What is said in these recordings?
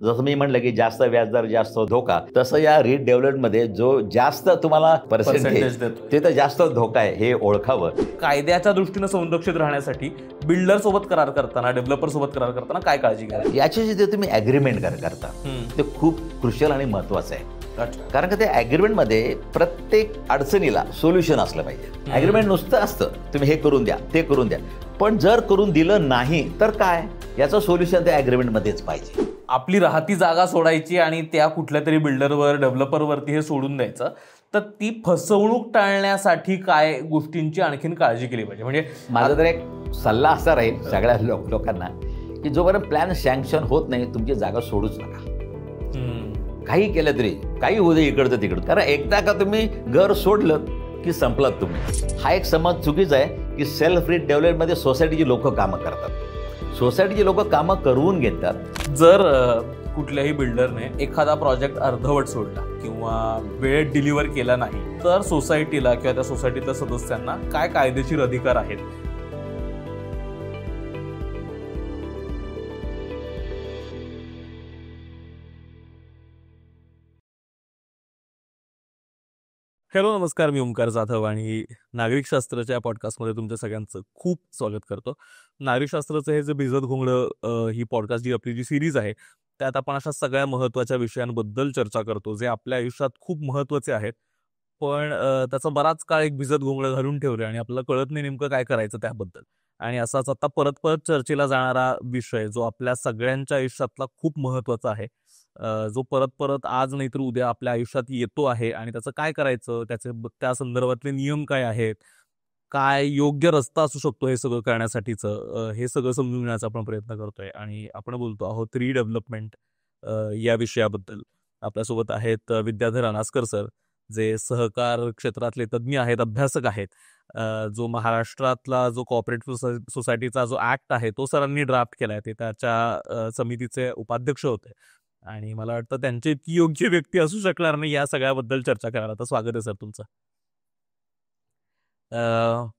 जसं मी म्हटलं की जास्त व्याजदर जास्त धोका, तसं या रिडेव्हलपमेंटमध्ये जो जास्त तुम्हाला पर्सेंटेज देतो ते तर जास्त धोका आहे हे ओळखावं. कायद्याच्या दृष्टीनं संरक्षित राहण्यासाठी बिल्डर सोबत करार करताना, डेव्हलपर सोबत करार करताना काय काळजी घ्यावी? याच्याशी जे तुम्ही ॲग्रीमेंट करता ते खूप क्रुशियल आणि महत्त्वाचं आहे. कारण का ते ॲग्रीमेंटमध्ये प्रत्येक अडचणीला सोल्युशन असलं पाहिजे. ॲग्रीमेंट नुसतं असतं तुम्ही हे करून द्या ते करून द्या, पण जर करून दिलं नाही तर काय, याचं सोल्युशन त्या ॲग्रीमेंटमध्येच पाहिजे. आपली राहती जागा सोडायची आणि त्या कुठल्या तरी बिल्डरवर, डेव्हलपरवरती हे सोडून द्यायचं, तर ती फसवणूक टाळण्यासाठी काय गोष्टींची आणखीन काळजी केली पाहिजे? म्हणजे माझा तर एक सल्ला असा राहील सगळ्या लोकांना की जोपर्यंत प्लॅन सँक्शन होत नाही तुमची जागा सोडूच नका. काही केलं तरी काही होऊ दे इकडचं तिकडं, कारण एकदा का तुम्ही घर सोडलं की संपलात तुम्ही. हा एक समज चुकीचा आहे की सेल्फ रिडेव्हलपमेंटमध्ये सोसायटीची लोक कामं करतात, सोसायटीची लोक कामं करवून घेतात. जर कुठल्याही बिल्डरने एखादा प्रोजेक्ट अर्धवट सोडला किंवा वेळेत डिलिव्हर केला नाही, तर सोसायटीला किंवा त्या सोसायटीतल्या सदस्यांना काय कायदेशीर अधिकार आहेत? हॅलो नमस्कार, मी ओमकार जाधव आणि नागरिकशास्त्राच्या पॉडकास्टमध्ये तुमच्या सगळ्यांचं खूप स्वागत करतो. नागरिकशास्त्राचं हे जे भिजत घोंगडं ही पॉडकास्ट जी आपली जी सिरीज आहे, त्यात आपण अशा सगळ्या महत्त्वाच्या विषयांबद्दल चर्चा करतो जे आपल्या आयुष्यात खूप महत्त्वाचे आहेत, पण त्याचा बराच काळ एक भिजत घोंगडं घालून ठेवलं आणि आपल्याला कळत नाही नेमकं काय करायचं त्याबद्दल. आणि असाच आता परत परत चर्चेला जाणारा विषय जो आपल्या सगळ्यांच्या आयुष्यातला खूप महत्त्वाचा आहे, जो परत परत आज नाहीतर उद्या आपल्या आयुष्यात येतो आहे आणि त्याचं काय करायचं, त्या संदर्भातले नियम काय आहेत, काय योग्य रस्ता असू शकतो हे सगळं करण्यासाठीचं, हे सगळं समजून घेण्याचा आपण प्रयत्न करतोय. आणि आपण बोलतो आहोत रिडेव्हलपमेंट या विषयाबद्दल. आपल्यासोबत आहेत विद्याधर अनासकर सर, जे सहकार क्षेत्रातले तज्ज्ञ आहेत, अभ्यासक आहेत. जो महाराष्ट्रातला जो कॉपरेटिव्ह सोसायटीचा जो ऍक्ट आहे तो सरांनी ड्राफ्ट केलाय, ते त्याच्या समितीचे उपाध्यक्ष होते आणि मला वाटतं त्यांची इतकी योग्य व्यक्ती असू शकणार नाही या सगळ्याबद्दल चर्चा करायला. तर स्वागत आहे सर तुमचं.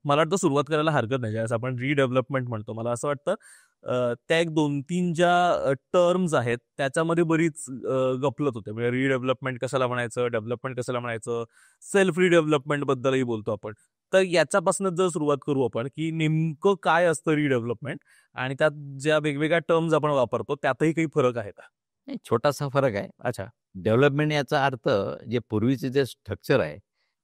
मला वाटतं सुरुवात करायला हरकत नाही. ज्यावेळेस आपण रिडेव्हलपमेंट म्हणतो, मला असं वाटतं त्या एक 2-3 ज्या टर्म्स आहेत त्याच्यामध्ये बरीच गफलत होते. म्हणजे रिडेव्हलपमेंट कशाला म्हणायचं, डेव्हलपमेंट कशाला म्हणायचं, सेल्फ रिडेव्हलपमेंट बद्दलही बोलतो आपण. तर याच्यापासूनच जर सुरुवात करू आपण की नेमकं काय असतं रिडेव्हलपमेंट आणि त्यात ज्या वेगवेगळ्या टर्म्स आपण वापरतो त्यातही काही फरक आहे का? छोटासा फरक आहे. अच्छा. डेव्हलपमेंट याचा अर्थ जे पूर्वीचे जे स्ट्रक्चर आहे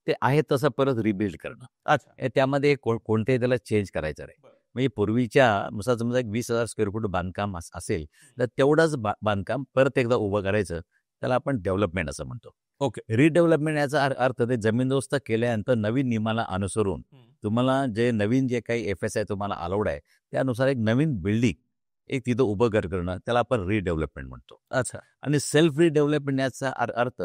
ते आहे तसं परत रिबिल्ड करणं. अच्छा. त्यामध्ये कोणतेही त्याला चेंज करायचं नाही. म्हणजे पूर्वीच्या नुसार समजा एक 20,000 स्क्वेअर फूट बांधकाम असेल तर तेवढंच बांधकाम परत एकदा उभं करायचं, त्याला आपण डेव्हलपमेंट असं म्हणतो. ओके. रिडेव्हलपमेंट याचा अर्थ ते जमीनदोस्त केल्यानंतर नवीन नियमाला अनुसरून तुम्हाला जे नवीन जे काही FSI तुम्हाला अलाउड आहे त्यानुसार एक नवीन बिल्डिंग एक तिथं उभं करणं, त्याला आपण रिडेव्हलपमेंट म्हणतो. अच्छा. आणि सेल्फ रिडेव्हलपमेंट याचा अर्थ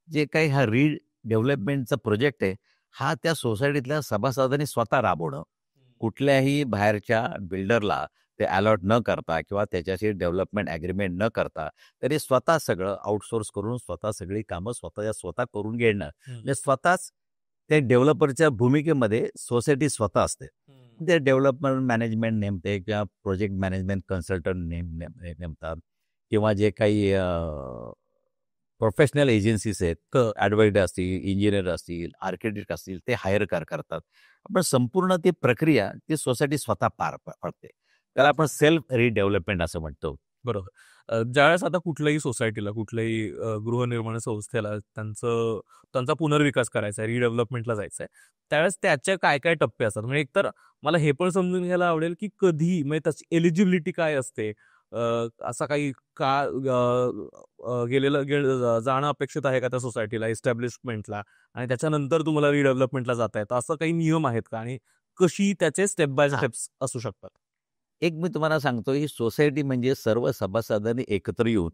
जे काही हा रिडेव्हलपमेंटचा प्रोजेक्ट आहे हा त्या सोसायटीतल्या सभासदांनी स्वतः राबवणं, कुठल्याही बाहेरच्या बिल्डरला ते अलॉट न करता किंवा त्याच्याशी डेव्हलपमेंट ॲग्रीमेंट न करता तरी स्वतः सगळं आउटसोर्स करून स्वतः सगळी कामं स्वतः करून घेणं. म्हणजे स्वतःच त्या डेव्हलपरच्या भूमिकेमध्ये सोसायटी स्वतः असते. ते डेव्हलपमेंट मॅनेजमेंट नेमते किंवा प्रोजेक्ट मॅनेजमेंट कन्सल्टंट नेमतात किंवा जे काही प्रोफेशनल एजन्सीज आहेत, ॲडव्हायझर असतील, इंजिनियर असतील, आर्किटेक्ट असतील, ते हायर करतात. आपण संपूर्ण ती प्रक्रिया ती सोसायटी स्वतः पार पाडते. त्याला आपण सेल्फ रिडेव्हलपमेंट असं म्हणतो. बरोबर. ज्यावेळेस आता कुठल्याही सोसायटीला, कुठल्याही गृहनिर्माण संस्थेला त्यांचा पुनर्विकास करायचा आहे, रिडेव्हलपमेंटला जायचं आहे, त्यावेळेस त्याचे काय काय टप्पे असतात? म्हणजे एकतर मला हे पण समजून घ्यायला आवडेल की कधी, म्हणजे त्याची एलिजिबिलिटी काय असते, असा काही जाणं अपेक्षित आहे का त्या सोसायटीला, एस्टॅब्लिशमेंटला, आणि त्याच्यानंतर तुम्हाला रिडेव्हलपमेंटला जाता येतं, असं काही नियम आहेत का आणि कशी त्याचे स्टेप बाय स्टेप्स असू शकतात? एक मी तुम्हाला सांगतो, ही सोसायटी म्हणजे सर्व सभासदांनी एकत्र येऊन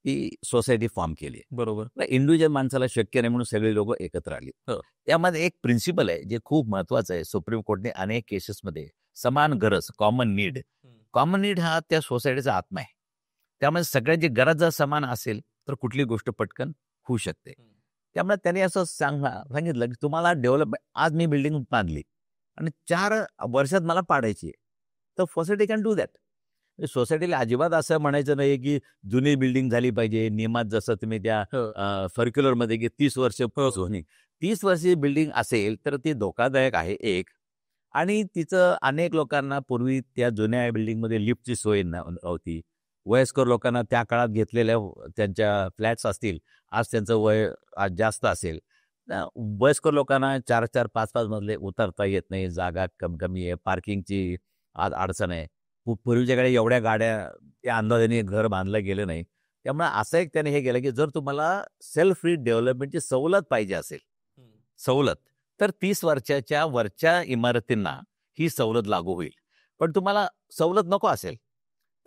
ही सोसायटी फॉर्म केली. बरोबर. इंडिव्हिज्युअल माणसाला शक्य नाही म्हणून सगळे लोक एकत्र आली. त्यामध्ये एक प्रिन्सिपल आहे जे खूप महत्वाचं आहे. सुप्रीम कोर्टने अनेक केसेसमध्ये समान गरज, कॉमन नीड हा त्या सोसायटीचा आत्मा आहे. त्यामुळे सगळ्यांची गरज जर समान असेल तर कुठली गोष्ट पटकन होऊ शकते. त्यामुळे त्याने असं सांगितलं की तुम्हाला डेव्हलपमेंट, आज मी बिल्डिंग बांधली आणि 4 वर्षात मला पाडायची आहे, तर सोसायटी कॅन डू दॅट. सोसायटीला अजिबात असं म्हणायचं नाही की जुनी बिल्डिंग झाली पाहिजे, नियमात जसं तुम्ही त्या सर्क्युलरमध्ये की 30 वर्ष जुनी. 30 वर्षाची बिल्डिंग असेल तर ती धोकादायक आहे एक. आणि तिचं अनेक लोकांना पूर्वी त्या जुन्या बिल्डिंगमध्ये लिफ्टची सोय नव्हती. वयस्कर लोकांना त्या काळात घेतलेल्या त्यांच्या फ्लॅट्स असतील, आज त्यांचं वय आज जास्त असेल. वयस्कर लोकांना 4-4, 5-5 मजले उतरता येत नाही, जागा कमी आहे, पार्किंगची आज अडचण आहे. पूर्वीच्या काळी एवढ्या गाड्या त्या अंदाजाने घर बांधलं गेलं नाही. त्यामुळे असं एक त्याने हे केलं की जर तुम्हाला सेल्फ रिडेव्हलपमेंटची सवलत पाहिजे असेल, सवलत, तर 30 वर्षाच्या वरच्या इमारतींना ही सवलत लागू होईल. पण तुम्हाला सवलत नको असेल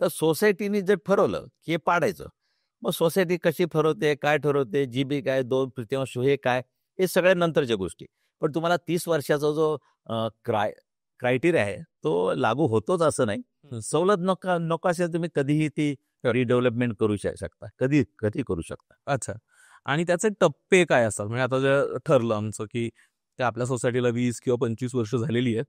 तर सोसायटीने जर ठरवलं की हे पाडायचं, मग सोसायटी कशी ठरवते, काय ठरवते, GB काय, 2/3 हे काय, हे सगळ्या नंतरच्या गोष्टी. पण तुम्हाला 30 वर्षाचा जो क्रायटेरिया आहे तो लागू होतोच असं नाही. सवलत नको असेल तुम्ही कधीही ती रिडेव्हलपमेंट करू शकता, कधी करू शकता. अच्छा. आणि त्याचे टप्पे काय असतात? म्हणजे आता जे ठरलं आमचं की ते आपल्या सोसायटीला 20 किंवा 25 वर्ष झालेली आहेत.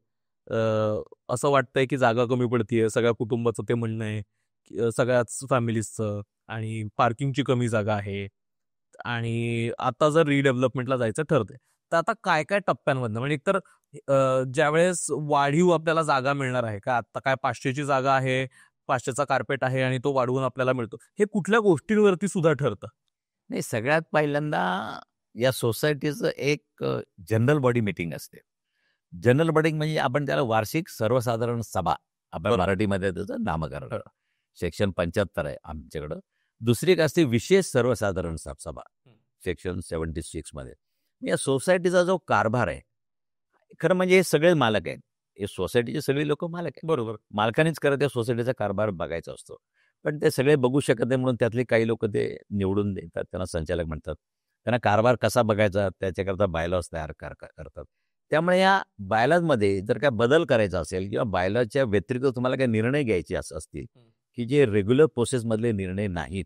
असं वाटतंय की जागा कमी पडतीये, सगळ्या कुटुंबाचं ते म्हणणं आहे, सगळ्याच फॅमिलीजचं, आणि पार्किंगची कमी जागा आहे, आणि आता जर रिडेव्हलपमेंटला जायचं ठरतंय, तर आता काय काय टप्प्यांमधनं, म्हणजे एकतर ज्यावेळेस वाढीव आपल्याला जागा मिळणार आहे का, आता काय 500ची जागा आहे, 500चा कार्पेट आहे आणि तो वाढवून आपल्याला मिळतो, हे कुठल्या गोष्टींवरती सुद्धा ठरतं? नाही, सगळ्यात पहिल्यांदा या सोसायटीचं एक जनरल बॉडी मीटिंग असते. जनरल बॉडी म्हणजे आपण त्याला वार्षिक सर्वसाधारण सभा, आपण मराठीमध्ये त्याचं नामकरण, सेक्शन 75 आहे आमच्याकडं. दुसरी एक असते विशेष सर्वसाधारण सभा, सेक्शन 76 मध्ये. या सोसायटीचा जो कारभार आहे, खरं म्हणजे हे सगळे मालक आहेत, हे सोसायटीचे सगळे लोक मालक आहेत. बरोबर. मालकानेच खरं त्या सोसायटीचा कारभार बघायचा असतो. पण ते सगळे बघू शकत नाही म्हणून त्यातले काही लोक ते निवडून देतात, त्यांना संचालक म्हणतात. त्यांना कारभार कसा बघायचा त्याच्याकरता बायलॉज तयार करतात. त्यामुळे या बायलॉजमध्ये जर काय बदल करायचा असेल किंवा बायलॉजच्या व्यतिरिक्त तुम्हाला काही निर्णय घ्यायचे असतील की जे रेग्युलर प्रोसेसमधले निर्णय नाहीत,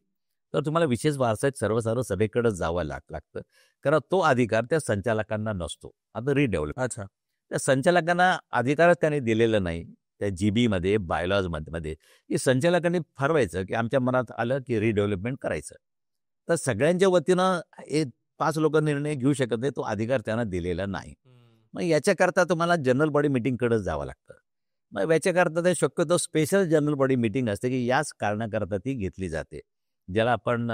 तर तुम्हाला विशेष वारसाईत सर्वसाधारण सभेकडे जावं लागतं. कारण तो अधिकार त्या संचालकांना नसतो. आता रिडेव्हलप, अच्छा. त्या संचालकांना अधिकारच त्याने दिलेला नाही. त्या GB मध्ये बायलॉजमध्ये की संचालकांनी ठरवायचं की आमच्या मनात आलं की रिडेव्हलपमेंट करायचं, तर सगळ्यांच्या वतीनं 5 लोक निर्णय घेऊ शकत नाही, तो अधिकार त्यांना दिलेला नाही. मग याच्याकरता तुम्हाला जनरल बॉडी मीटिंगकडे जावं लागतं. मग याच्याकरता ते शक्यतो स्पेशल जनरल बॉडी मीटिंग असते की याच कारणाकरता ती घेतली जाते, ज्याला आपण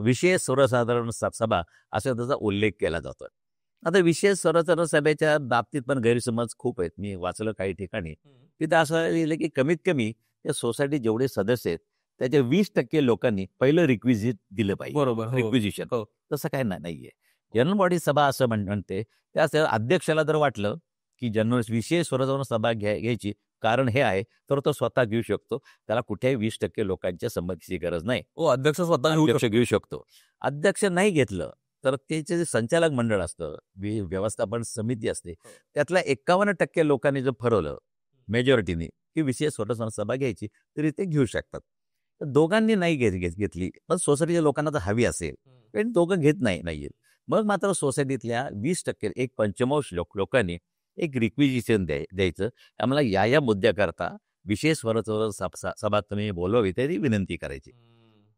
विशेष सर्वसाधारण सभा असा त्याचा उल्लेख केला जातो. आता विशेष सर्वसाधारण सभेच्या बाबतीत पण गैरसमज खूप आहेत. मी वाचलं काही ठिकाणी, तिथं असं लिहिलं की कमीत कमी त्या सोसायटी जेवढे सदस्य आहेत त्याच्या 20% लोकांनी पहिलं रिक्विजिट दिलं पाहिजे. बरोबर. रिक्विजिशन. हो. तसं काय नाहीये. जनरल बॉडी सभा असं म्हणते, त्या अध्यक्षाला जर वाटलं की विशेष सर्वसाधारण सभा घ्यायची कारण हे आहे, तर तो स्वतः घेऊ शकतो. त्याला कुठेही 20% लोकांच्या संमतीची गरज नाही. अध्यक्ष स्वतः घेऊ शकतो. अध्यक्ष नाही घेतलं तर त्याचे जे संचालक मंडळ असतं, व्यवस्थापन समिती असते, त्यातल्या 51% लोकांनी जर ठरवलं मेजॉरिटीने की विशेष सर्वसाधारण सभा घ्यायची, तरी ते घेऊ शकतात. तर दोघांनी नाही घेतली, पण सोसायटीच्या लोकांना तर हवी असेल, पण दोघं घेत नाहीयेत. मग मात्र सोसायटीतल्या 20% 1/5 लोकांनी एक रिक्विजिशन द्यायचं, आम्हाला या मुद्द्याकरता विशेष सर्वसाधारण सभा तुम्ही बोलवावी, तरी विनंती करायची.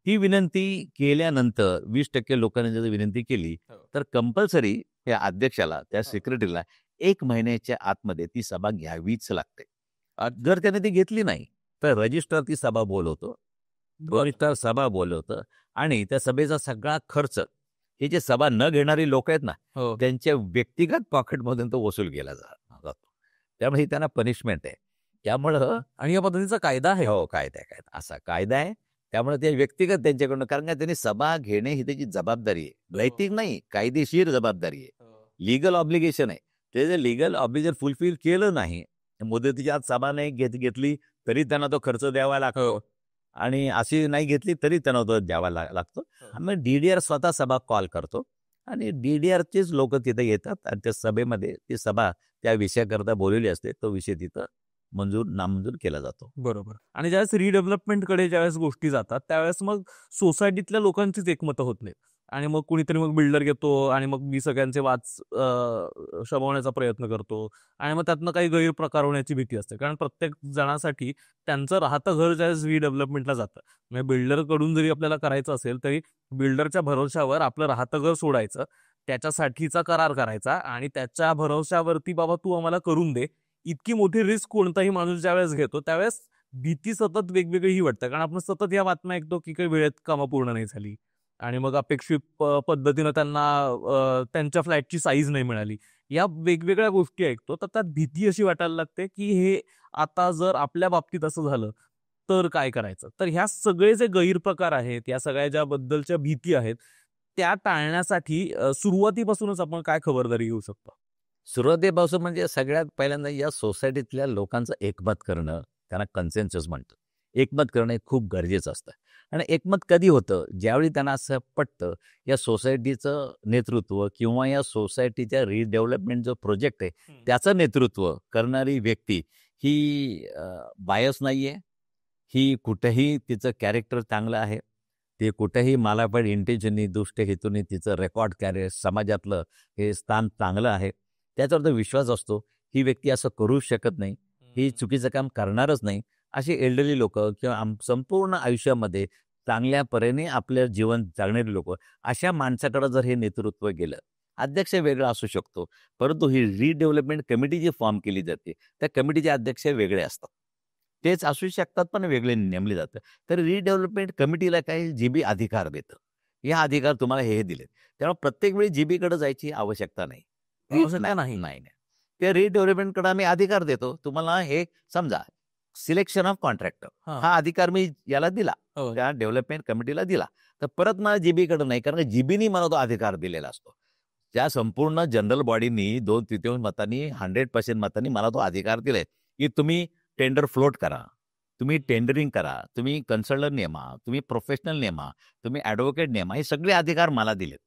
ही विनंती केल्यानंतर 20% लोकांनी जर विनंती केली तर कंपल्सरी त्या अध्यक्षाला, त्या सेक्रेटरीला 1 महिन्याच्या आतमध्ये ती सभा घ्यावीच लागते. जर त्याने ती घेतली नाही तर रजिस्टर ती सभा बोलवतो, रजिस्टर सभा बोलवतं आणि त्या सभेचा सगळा खर्च हे जे सभा न घेणारी लोक आहेत ना, त्यांच्या व्यक्तिगत पॉकेटमधून तो वसूल केला जातो. त्यामुळे ही त्यांना पनिशमेंट आहे. त्यामुळं, आणि या पद्धतीचा कायदा आहे. हो, कायदा असा कायदा आहे. त्यामुळे ते व्यक्तिगत त्यांच्याकडून, कारण का त्यांनी सभा घेणे ही त्याची जबाबदारी आहे, नैतिक नाही, कायदेशीर जबाबदारी आहे, लिगल ऑब्लिगेशन आहे. ते जर लिगल ऑब्लिगेशन फुलफिल केलं नाही, मुदतीच्या आत सभा नाही घेतली तरी त्यांना तो खर्च द्यावा लागतो, आणि अशी नाही घेतली तरी त्यांना तो द्यावा लागतो. मग DDR स्वतः सभा कॉल करतो आणि DDRचेच लोक तिथे येतात आणि त्या सभेमध्ये ती सभा त्या विषयाकरता बोललेली असते, तो विषय तिथं नामंजूर केला जातो. बरोबर. आणि ज्यावेळेस रिडेव्हलपमेंटकडे ज्यावेळेस गोष्टी जातात त्यावेळेस मग सोसायटीतल्या लोकांचीच एकमतं होत नाहीत. आणि मग कुणीतरी मग बिल्डर घेतो आणि मग मी सगळ्यांचे वाद शमवण्याचा प्रयत्न करतो आणि मग त्यातनं काही गैरप्रकार होण्याची भीती असते. कारण प्रत्येक जणासाठी त्यांचं राहतं घर ज्यावेळेस रिडेव्हलपमेंटला जातं, म्हणजे बिल्डरकडून जरी आपल्याला करायचं असेल तरी बिल्डरच्या भरोश्यावर आपलं राहतं घर सोडायचं, त्याच्यासाठीचा करार करायचा आणि त्याच्या भरोश्यावरती बाबा तू आम्हाला करून दे. इतकी मोठी रिस्क कोणताही माणूस ज्यावेळेस घेतो त्यावेळेस भीती सतत वेगवेगळी ही वाटतं. कारण आपण सतत या बातम्या ऐकतो की काही वेळेत कामं पूर्ण नाही झाली आणि मग अपेक्षित पद्धतीनं त्यांना त्यांच्या फ्लॅटची साईज नाही मिळाली. या वेगवेगळ्या गोष्टी ऐकतो तर त्यात भीती अशी वाटायला लागते की हे आता जर आपल्या बाबतीत असं झालं तर काय करायचं. तर ह्या सगळे जे गैरप्रकार आहेत, या सगळ्या ज्याबद्दलच्या भीती आहेत, त्या टाळण्यासाठी सुरुवातीपासूनच आपण काय खबरदारी घेऊ शकतो? सुरुवातीपासून म्हणजे सगळ्यात पहिल्यांदा या सोसायटीतल्या लोकांचं एकमत करणं, त्यांना कन्सेन्सस म्हणतो. एकमत करणं हे खूप गरजेचं असतं. आणि एकमत कधी होतं? ज्यावेळी त्यांना असं पटतं, या सोसायटीचं नेतृत्व किंवा या सोसायटीच्या रिडेव्हलपमेंट जो प्रोजेक्ट आहे, त्याचं नेतृत्व करणारी व्यक्ती ही बायस नाही आहे, ही कुठेही तिचं कॅरेक्टर चांगलं आहे, ते कुठेही मालापड इंटेन्शननी, दुष्ट हेतूने तिचं रेकॉर्ड समाजातलं हे स्थान चांगलं आहे, त्याच्यावर तो विश्वास असतो. ही व्यक्ती असं करूच शकत नाही, ही चुकीचं काम करणारच नाही. अशी एल्डरली लोकं किंवा संपूर्ण आयुष्यामध्ये चांगल्या परीने आपलं जीवन जगणारी लोकं, अशा माणसाकडे जर हे नेतृत्व गेलं, अध्यक्ष वेगळा असू शकतो, परंतु ही रिडेव्हलपमेंट कमिटी जी फॉर्म केली जाते, त्या कमिटीचे अध्यक्ष वेगळे असतात. तेच असू शकतात, पण वेगळे नेमले जातात. तर रिडेव्हलपमेंट कमिटीला काही जीबी अधिकार देतं. या अधिकार तुम्हाला हे दिलेत. त्यामुळे प्रत्येक वेळी जीबीकडे जायची आवश्यकता नाही. आवश्यकता नाही. नाही. ते रिडेव्हलपमेंटकडे आम्ही अधिकार देतो. तुम्हाला हे समजा सिलेक्शन ऑफ कॉन्ट्रॅक्टर हा अधिकार मी याला दिला, त्या डेव्हलपमेंट कमिटीला दिला. तर परत मला जीबीकडे नाही, कारण जीबीनी मला तो अधिकार दिलेला असतो. त्या संपूर्ण जनरल बॉडीनी 2/3 मतांनी 100% मतांनी मला तो अधिकार दिलाय, की तुम्ही टेंडर फ्लोट करा, तुम्ही टेंडरिंग करा, तुम्ही कन्सल्टंट नेमा, तुम्ही प्रोफेशनल नेमा, तुम्ही ॲडव्होकेट नेमा, हे सगळे अधिकार मला दिलेत.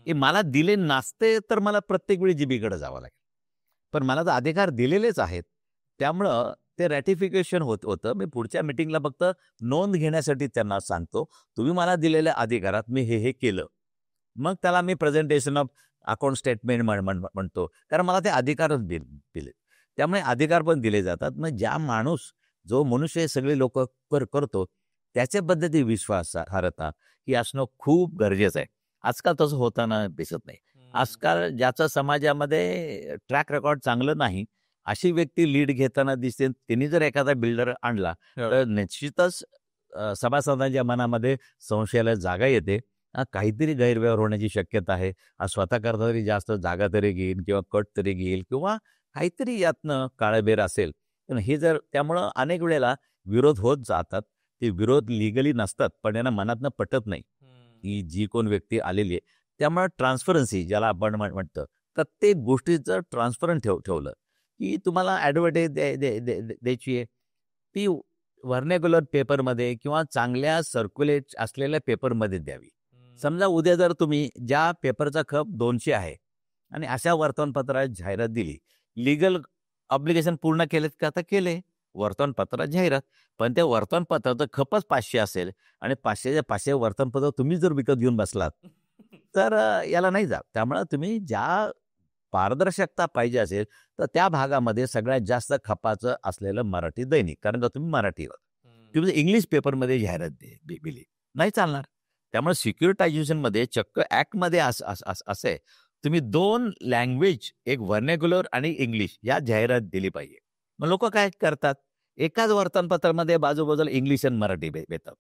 हे मला दिले नसते तर मला प्रत्येक वेळी जीबीकडे जावं लागेल. पण मला तर अधिकार दिलेलेच आहेत. त्यामुळं ते रॅटिफिकेशन होतं. मी पुढच्या मीटिंगला फक्त नोंद घेण्यासाठी त्यांना सांगतो, तुम्ही मला दिलेल्या अधिकारात मी हे केलं. मग त्याला मी प्रेझेंटेशन ऑफ अकाउंट स्टेटमेंट म्हणतो. कारण मला ते अधिकारच दिले. त्यामुळे अधिकार पण दिले जातात. मग जो मनुष्य हे सगळे लोक करतो, त्याच्याबद्दल विश्वासार्हता ही असणं खूप गरजेचं आहे. आजकाल तसं होताना दिसत नाही. आजकाल ज्याचं समाजामध्ये ट्रॅक रेकॉर्ड चांगलं नाही, अशी व्यक्ती लीड घेताना दिसते. त्यांनी जर एखादा बिल्डर आणला तर निश्चितच सभासदांच्या मनामध्ये संशयाला जागा येते. काहीतरी गैरव्यवहार होण्याची शक्यता आहे. स्वतः करता तरी जास्त जागा तरी घेईल किंवा कट तरी घेईल किंवा काहीतरी यातनं काळबेर असेल. पण हे जर त्यामुळं अनेक वेळेला विरोध होत जातात. ते विरोध लिगली नसतात, पण यांना मनातनं पटत नाही, की जी कोण व्यक्ती आलेली आहे. त्यामुळे ट्रान्सपरन्सी ज्याला आपण म्हणतो, प्रत्येक गोष्टीचं ट्रान्सपरंट ठेवलं, की तुम्हाला ॲडव्हर्टाईज द्यायची आहे. ती व्हर्नॅक्युलर पेपरमध्ये किंवा चांगल्या सर्क्युलेट असलेल्या पेपरमध्ये द्यावी. समजा उद्या जर तुम्ही ज्या पेपरचा खप 200 आहे आणि अशा वर्तमानपत्रात जाहिरात दिली, लीगल ऑब्लिगेशन पूर्ण केलेत का? तर केले. वर्तमानपत्रात जाहिरात. पण त्या वर्तमानपत्राचं खपच 500 असेल आणि 500च्या 500 वर्तमानपत्र तुम्ही जर विकत घेऊन बसलात, तर याला नाही जात. त्यामुळे तुम्ही ज्या पारदर्शकता पाहिजे असेल, तर त्या भागामध्ये सगळ्यात जास्त खपाचं असलेलं मराठी दैनिक. कारण का तुम्ही मराठी आहात. तुम्ही इंग्लिश पेपरमध्ये जाहिरात दिली, नाही चालणार. त्यामुळे सिक्युरिटायझेशनमध्ये चक्क ॲक्टमध्ये असं आहे, तुम्ही 2 लँग्वेज, एक व्हर्नॅक्युलर आणि इंग्लिश या जाहिरात दिली पाहिजे. मग लोक काय करतात, एकाच वर्तमानपत्रामध्ये बाजूबाजूला इंग्लिश आणि मराठी देतात.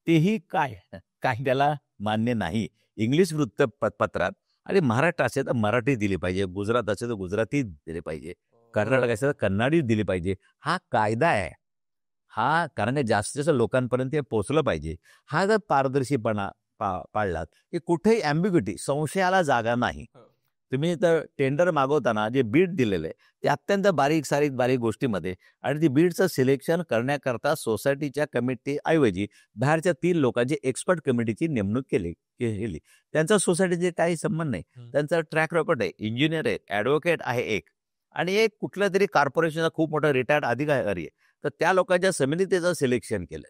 तेही काय त्याला मान्य नाही. इंग्लिश वृत्तपत्रात आणि महाराष्ट्र असेल तर मराठी दिली पाहिजे, गुजरात असेल तर गुजराती दिली पाहिजे, कर्नाटक असेल तर कन्नडी दिली पाहिजे. हा कायदा आहे. कारण जास्तीत जास्त लोकांपर्यंत हे पोहोचलं पाहिजे. हा जर पारदर्शीपणा पाळलात, की कुठेही ॲम्बिग्युटी, संशयाला जागा नाही. तुम्ही तर टेंडर मागवताना जे बीड दिलेलं आहे, ते अत्यंत बारीक गोष्टीमध्ये आणि ती बीडचं सिलेक्शन करण्याकरता सोसायटीच्या कमिटीऐवजी बाहेरच्या 3 लोकांची एक्सपर्ट कमिटीची नेमणूक केली. त्यांचा सोसायटीचे काही संबंध नाही. त्यांचा ट्रॅक रेकॉर्ड आहे, इंजिनियर आहे, ॲडव्होकेट आहे एक आणि एक कुठल्या तरी कॉर्पोरेशनचा खूप मोठा रिटायर्ड अधिकारी आहे. तर त्या लोकांच्या समितीचं सिलेक्शन केलं.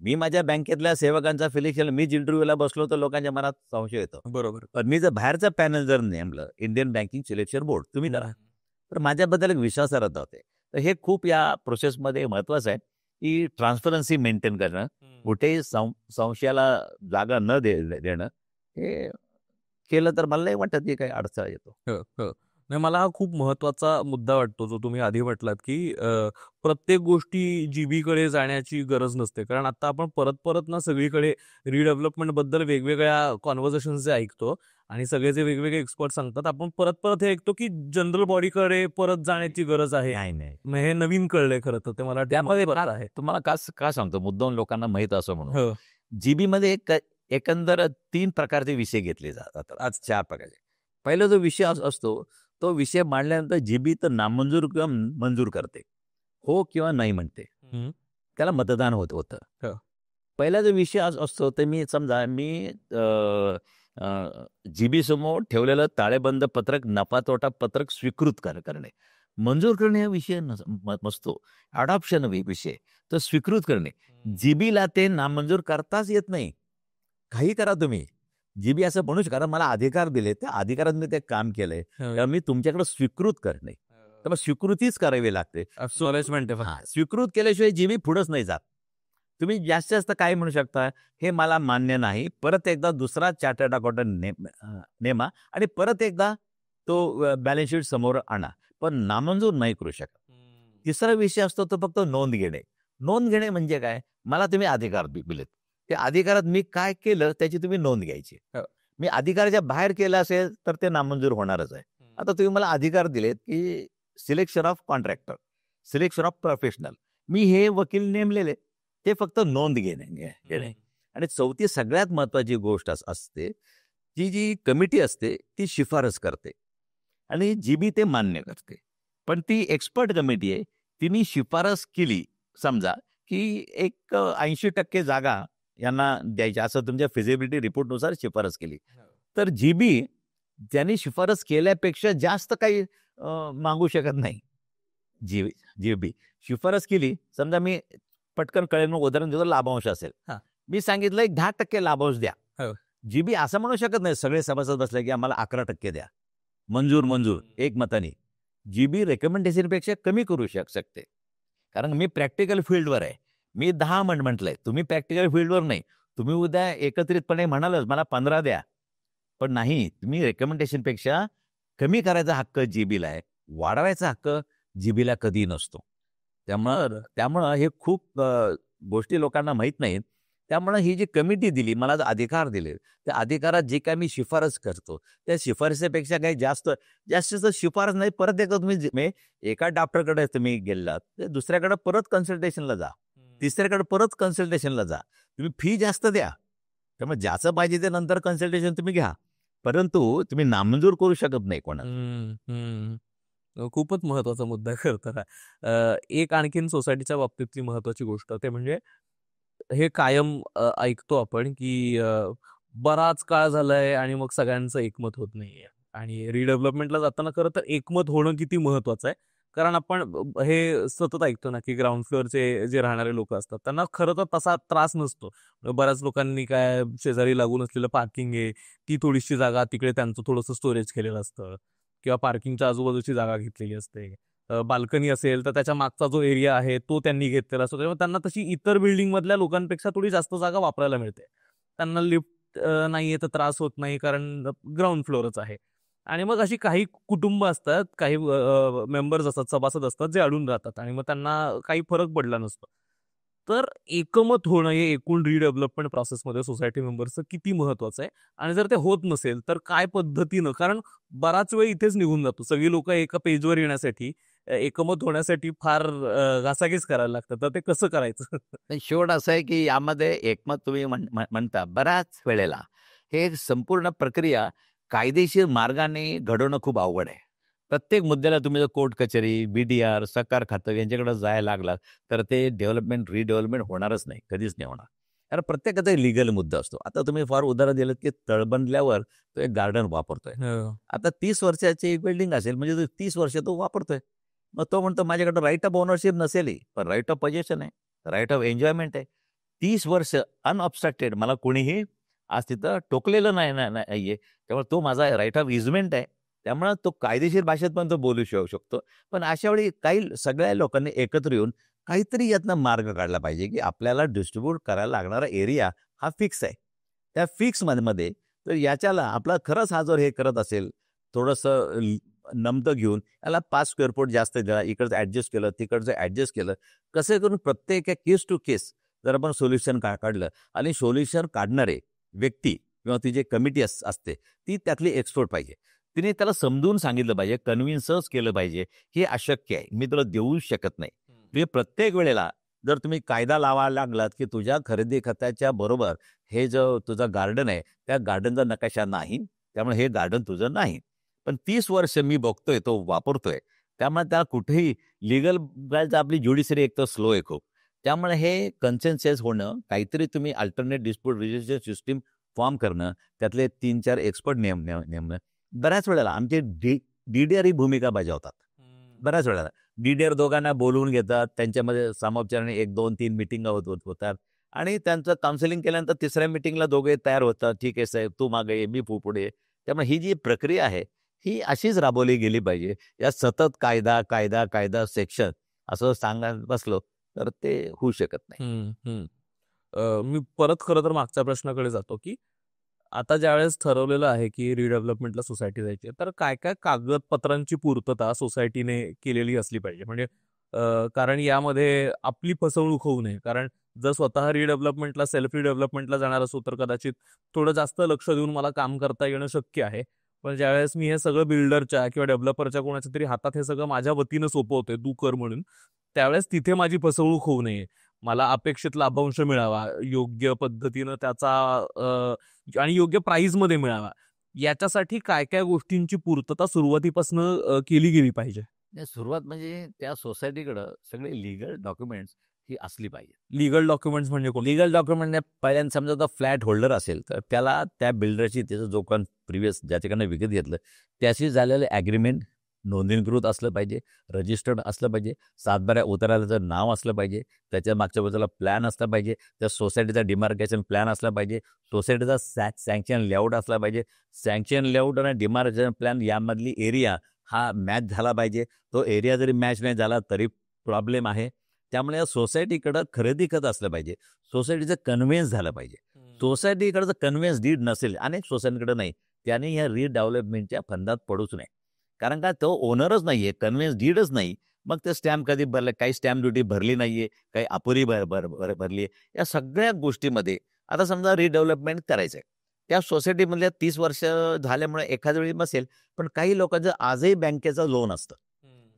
मी माझ्या बँकेतल्या सेवकांचा सिलेक्शन, मीच इंटरव्ह्यूला बसलो तर लोकांच्या मनात संशय येतो. बरोबर. पण मी जर बाहेरचं पॅनल जर नेमलं, इंडियन बँकिंग सिलेक्शन बोर्ड तुम्ही करा, तर माझ्याबद्दल एक विश्वासार्हता होते. तर हे खूप या प्रोसेसमध्ये महत्वाचं आहे की ट्रान्सपरन्सी मेंटेन करणं, कुठेही संशयाला जागा न देणं, हे केलं तर मला नाही वाटत की काही अडथळा येतो. नाही, मला हा खूप महत्वाचा मुद्दा वाटतो जो तुम्ही आधी म्हटलात की प्रत्येक गोष्टी जीबीकडे जाण्याची गरज नसते. कारण आता आपण परत परत ना सगळीकडे रिडेव्हलपमेंट बद्दल वेगवेगळ्या कॉन्व्हर्सेशन जे ऐकतो आणि सगळे जे वेगवेगळे एक्सपर्ट सांगतात, आपण परत परत हे ऐकतो की जनरल बॉडीकडे परत जाण्याची गरज आहे. नाही. मग हे नवीन कळलंय खरं तर, ते मला त्यामध्ये बरं आहे. तुम्हाला का सांगतो, मुद्दाम लोकांना माहीत असं म्हणून. हो. जीबीमध्ये एकंदर 3 प्रकारचे विषय घेतले जातात. आज 4 प्रकारचे. पहिला जो विषय असतो, तो विषय मांडल्यानंतर जीबी तर नामंजूर किंवा मंजूर करते. हो किंवा नाही म्हणते. त्याला मतदान होतं. हो. पहिला जो विषय असतो, तर मी समजा जीबी समोर ठेवलेलं ताळेबंद पत्रक, नफा तोटा पत्रक स्वीकृत करणे. मंजूर करणे हा विषय नसतो. अडॉप्शन विषय. तर स्वीकृत करणे. जीबीला ते नामंजूर करताच येत नाही. काही करा तुम्ही. जीबी असं म्हणू शकता, कारण मला अधिकार दिले, त्या अधिकारात मी ते काम केलंय, तर मी तुमच्याकडे स्वीकृत करणे. तर मग स्वीकृतीच करावी लागते. एक्नॉलेजमेंट आहे. स्वीकृत केल्याशिवाय जीबी पुढंच नाही जात. तुम्ही जास्तीत जास्त काय म्हणू शकता, हे मला मान्य नाही, परत एकदा दुसरा चार्टर्ड अकाउंटंट नेमा आणि परत एकदा तो बॅलन्स शीट समोर आणा, पण नामंजूर नाही करू शकत. तिसरा विषय असतो तो फक्त नोंद घेणे. नोंद घेणे म्हणजे काय, मला तुम्ही अधिकार दिलेत, त्या अधिकारात मी काय केलं त्याची तुम्ही नोंद घ्यायची. मी अधिकाराच्या बाहेर केलं असेल तर ते नामंजूर होणारच आहे. आता तुम्ही मला अधिकार दिलेत की selection of contractor, selection of professional, मी हे वकील नेमलेले, ते फक्त नोंद घेणे. आणि चौथी सगळ्यात महत्वाची गोष्ट असते, जी कमिटी असते ती शिफारस करते आणि जीबी ते मान्य करते. पण ती एक्सपर्ट कमिटी आहे, तिने शिफारस केली, समजा की एक 80% जागा यांना द्यायच्या, असं तुमच्या फिजिबिलिटी रिपोर्टनुसार शिफारस केली, तर जीबी त्यांनी शिफारस केल्यापेक्षा जास्त काही मागू शकत नाही. जीबी शिफारस केली, समजा मी पटकन कळेल मग उदाहरण देतो, लाभांश असेल, मी सांगितलं एक 10% लाभांश द्या. जीबी असं म्हणू शकत नाही, सगळे सभासद बसले की आम्हाला 11% द्या, मंजूर एक मताने. जीबी रेकमेंडेशन पेक्षा कमी करू शकते, कारण मी प्रॅक्टिकल फील्डवर आहे. मी 10 म्हटलंय, तुम्ही प्रॅक्टिकल फील्डवर नाही. तुम्ही उद्या एकत्रितपणे म्हणालच मला 15 द्या, पण नाही, तुम्ही रेकमेंडेशन पेक्षा कमी करायचा हक्क जीबीला आहे, वाढवायचा हक्क जीबीला कधी नसतो. त्यामुळं हे खूप गोष्टी लोकांना माहीत नाहीत. त्यामुळे ही जी कमिटी दिली, मला अधिकार दिले, त्या अधिकारात जे काय मी शिफारस करतो, त्या शिफारसीपेक्षा काही जास्त शिफारस नाही. परत एकदा तुम्ही एका डॉक्टरकडे तुम्ही गेलात, तर दुसऱ्याकडे परत कन्सल्टेशनला जा, तिसऱ्याकडे परत कन्सल्टेशनला जा, तुम्ही फी जास्त द्या. त्यामुळे ज्याचं पाहिजे ते नंतर कन्सल्टेशन तुम्ही घ्या, परंतु तुम्ही नामंजूर करू शकत नाही कोणाला. खूपच महत्वाचा मुद्दा खरं तर. एक आणखीन सोसायटीच्या बाबतीतली महत्वाची गोष्ट ते म्हणजे हे कायम ऐकतो आपण की बराच काळ झालाय आणि मग सगळ्यांचं एकमत होत नाहीये. आणि रिडेव्हलपमेंटला जाताना खरं तर एकमत होणं किती महत्वाचं आहे, कारण आपण हे सतत ऐकतो ना की ग्राउंड फ्लोअरचे जे राहणारे लोक असतात त्यांना खरं तर तसा त्रास नसतो. बऱ्याच लोकांनी काय शेजारी लागून असलेलं पार्किंग आहे, ती थोडीशी जागा तिकडे त्यांचं थोडंसं स्टोरेज केलेलं असतं किंवा पार्किंगच्या आजूबाजूची जागा घेतलेली असते. बाल्कनी असेल तर त्याच्या मागचा जो एरिया आहे तो त्यांनी घेतलेला असतो. तेव्हा त्यांना तशी इतर बिल्डिंग मधल्या लोकांपेक्षा थोडी जास्त जागा वापरायला मिळते. त्यांना लिफ्ट नाहीये तर त्रास होत नाही, कारण ग्राउंड फ्लोअरच आहे. आणि मग अशी काही कुटुंब असतात, काही मेंबर्स असतात, सभासद असतात, जे अडून राहतात आणि मग त्यांना काही फरक पडला नसतो. तर एकमत होणं हे एकूण रिडेव्हलपमेंट प्रोसेसमध्ये सोसायटी मेंबर्सचं किती महत्वाचं आहे, आणि जर ते होत नसेल तर काय पद्धतीनं, कारण बराच वेळ इथेच निघून जातो. सगळी लोक एका पेजवर येण्यासाठी, एकमत होण्यासाठी फार घासाघीस करायला लागतात. तर ते कसं करायचं? शेवट असं आहे की यामध्ये एकमत तुम्ही म्हणता, बऱ्याच वेळेला हे संपूर्ण प्रक्रिया कायदेशीर मार्गाने घडवणं खूप अवघड आहे. प्रत्येक मुद्द्याला तुम्ही जर कोर्ट कचेरी, BDR, सहकार खातं यांच्याकडे जायला लागला तर ते रिडेव्हलपमेंट होणारच नाही, कधीच नाही होणार. कारण प्रत्येकाचा एक लिगल मुद्दा असतो. आता तुम्ही फार उदाहरण दिलं की तळबंदल्यावर तो एक गार्डन वापरतोय. आता 30 वर्षाची एक बिल्डिंग असेल, म्हणजे 30 वर्ष तो वापरतोय. मग तो म्हणतो माझ्याकडे राईट ऑफ ओनरशिप नसेल, पण राईट ऑफ पोजेशन आहे, राईट ऑफ एन्जॉयमेंट आहे. 30 वर्ष अनऑब्स्ट्रक्टेड मला कोणीही आज तिथं टोकलेलं नाहीये. त्यामुळे तो माझा राईट ऑफ इजमेंट आहे. त्यामुळे तो कायदेशीर भाषेत पण तो बोलू शकतो. पण अशा वेळी काही सगळ्या लोकांनी एकत्र येऊन काहीतरी यातनं मार्ग काढला पाहिजे, की आपल्याला डिस्ट्रीब्यूट करायला लागणारा एरिया हा फिक्स आहे. त्या फिक्स मध्ये तर याच्याला आपला खरंच हा जर हे करत असेल, थोडंसं नमतं घेऊन याला 5 स्क्वेअर फूट जास्त द्या, इकडचं ॲडजस्ट केलं, तिकडचं ॲडजस्ट केलं, कसं करून प्रत्येक केस टू केस जर आपण सोल्युशन काढलं आणि सोल्युशन काढणारे व्यक्ती किंवा ती जे कमिटी असते ती त्यातली एक्सपर्ट पाहिजे. तिने त्याला समजून सांगितलं पाहिजे, कन्व्हिन्सच केलं पाहिजे, हे अशक्य आहे, मी तुला देऊ शकत नाही. म्हणजे प्रत्येक वेळेला जर तुम्ही कायदा लावायला लागलात, की तुझ्या खरेदी खताच्या बरोबर हे जो तुझं गार्डन आहे, त्या गार्डनचा नकाशा नाही, त्यामुळे हे गार्डन तुझं नाही. पण 30 वर्ष मी बघतोय, तो वापरतोय, त्यामुळे त्या कुठेही लिगल आपली ज्युडिशरी एक तर स्लो आहे खूप. त्यामुळे हे कन्सेन्सस होणं, काहीतरी तुम्ही alternate dispute resolution system form करणं, त्यातले 3-4 एक्सपर्ट नेमणं. बऱ्याच वेळेला आमचे DDR ही भूमिका बजावतात. बऱ्याच वेळेला DDR दोघांना बोलवून घेतात, त्यांच्यामध्ये सामोपचाराने 1, 2, 3 मिटिंग होतात आणि त्यांचं काउन्सिलिंग केल्यानंतर तिसऱ्या मिटिंगला दोघे तयार होतात. ठीक आहे साहेब, तू मागे ये, मी पुढे. त्यामुळे ही जी प्रक्रिया आहे ही अशीच राबवली गेली पाहिजे. या सतत कायदा सेक्शन असं सांगायला बसलो तर ते होऊ शकत नाही. मी परत खरं तर मागच्या प्रश्नाकडे जातो, की आता ज्यावेळेस ठरवलेलं आहे की रिडेव्हलपमेंटला सोसायटी जायची, तर काय काय कागदपत्रांची पूर्तता सोसायटीने केलेली असली पाहिजे? म्हणजे कारण यामध्ये आपली फसवणूक होऊ नये. कारण जर स्वतः रिडेव्हलपमेंटला सेल्फ रिडेव्हलपमेंटला जाणार असो तर कदाचित थोडं जास्त लक्ष देऊन मला काम करता येणं शक्य आहे. पण ज्यावेळेस मी हे सगळं बिल्डरच्या किंवा डेव्हलपरच्या कोणाच्या तरी हातात हे सगळं माझ्या वतीनं सोपवतोय, तू कर म्हणून, त्यावेळेस तिथे माझी फसवणूक होऊ नये, मला अपेक्षित लाभांश मिळावा, योग्य पद्धतीनं त्याचा आणि योग्य प्राईजमध्ये मिळावा, याच्यासाठी काय काय गोष्टींची पूर्तता सुरुवातीपासून केली गेली पाहिजे? सुरुवात म्हणजे त्या सोसायटीकडं सगळे लिगल डॉक्युमेंट्स ही असली पाहिजे. लिगल डॉक्युमेंट्स म्हणजे कोण? लिगल डॉक्युमेंट पहिल्यांदा समजा तो फ्लॅट होल्डर असेल तर त्याला त्या बिल्डरची त्याचं जो कोण प्रिव्हियस ज्याच्याकडनं विकत घेतलं त्याशी झालेलं ॲग्रीमेंट नोंदणीकृत असलं पाहिजे, रजिस्टर्ड असलं पाहिजे, 7/12 उताराचं नाव असलं पाहिजे, त्याच्या मागच्या बाजूला प्लॅन असला पाहिजे, त्या सोसायटीचा डिमार्केशन प्लॅन असला पाहिजे, सोसायटीचा सँक्शन लेआउट असला पाहिजे. सँक्शन लेआउट आणि डिमार्केशन प्लॅन यामधली एरिया हा मॅच झाला पाहिजे. तो एरिया जरी मॅच नाही झाला तरी प्रॉब्लेम आहे. त्यामुळे या सोसायटीकडं खरेदी खत असलं पाहिजे, सोसायटीचं कन्व्हेन्स झालं पाहिजे. सोसायटीकडचं कन्व्हेन्स डीड नसेल, अनेक सोसायटीकडे नाही, त्याने या रिडेव्हलपमेंटच्या फंदात पडूच नाही. कारण का तो ओनरच नाहीये, कन्व्हेन्स डीडच नाही. मग ते स्टॅम्प कधी भरलं, काही स्टॅम्प ड्युटी भरली नाहीये, काही अपुरी भरली आहे. या सगळ्या गोष्टीमध्ये आता समजा रिडेव्हलपमेंट करायचं आहे, त्या सोसायटीमधल्या 30 वर्ष झाल्यामुळे एखाद्या वेळी बसेल, पण काही लोकांचं आजही बँकेचं लोन असतं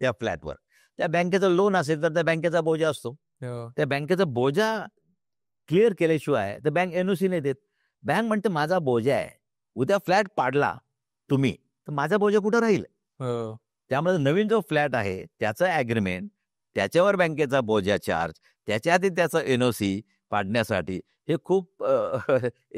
त्या फ्लॅटवर. त्या बँकेचं लोन असेल तर त्या बँकेचा बोजा असतो. त्या बँकेचा बोजा क्लिअर केल्याशिवाय तर बँक NOC नाही देत. बँक म्हणते माझा बोजा आहे, उद्या फ्लॅट पाडला तुम्ही तर माझा बोजा कुठं राहील? त्यामुळे नवीन जो फ्लॅट आहे त्याचं ॲग्रीमेंट, त्याच्यावर बँकेचा बोजा चार्ज, त्याच्या आधी त्याचं NOC पाडण्यासाठी हे खूप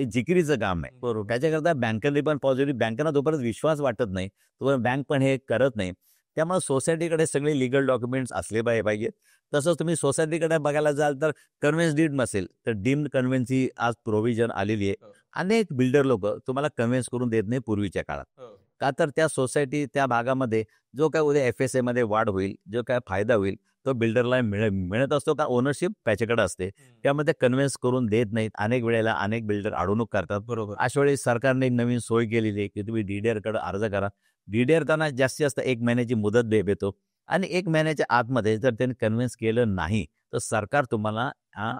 जिकिरीचं काम आहे. बरोबर. त्याच्याकरता बँकांनी पण पॉझिटिव्ह, बँकांना तोपर्यंत विश्वास वाटत नाही, तोपर्यंत बँक पण हे करत नाही. त्यामुळे सोसायटीकडे सगळे लिगल डॉक्युमेंट्स असले पाहिजेत. तसंच तुम्ही सोसायटीकडे बघायला जाल तर कन्व्हेन्स डीड नसेल तर डीम्ड कन्व्हेन्सची आज प्रोव्हिजन आलेली आहे. अनेक बिल्डर लोक तुम्हाला कन्व्हेन्स करून देत नाही पूर्वीच्या काळात. का तर त्या सोसायटी त्या भागामध्ये जो काय उद्या FSA मध्ये वाढ होईल, जो काय फायदा होईल तो बिल्डरला मिळत असतो, का ओनरशिप त्याच्याकडे असते. त्यामध्ये कन्व्हेन्स करून देत नाहीत. अनेक वेळेला अनेक बिल्डर अडवणूक करतात. बरोबर. अशा वेळी सरकारने एक नवीन सोय केलेली आहे की तुम्ही DDR कडे अर्ज करा. DDR त्यांना जास्तीत जास्त 1 महिन्याची मुदत देतो आणि 1 महिन्याच्या आतमध्ये जर त्यांनी कन्व्हेन्स केलं नाही तर सरकार तुम्हाला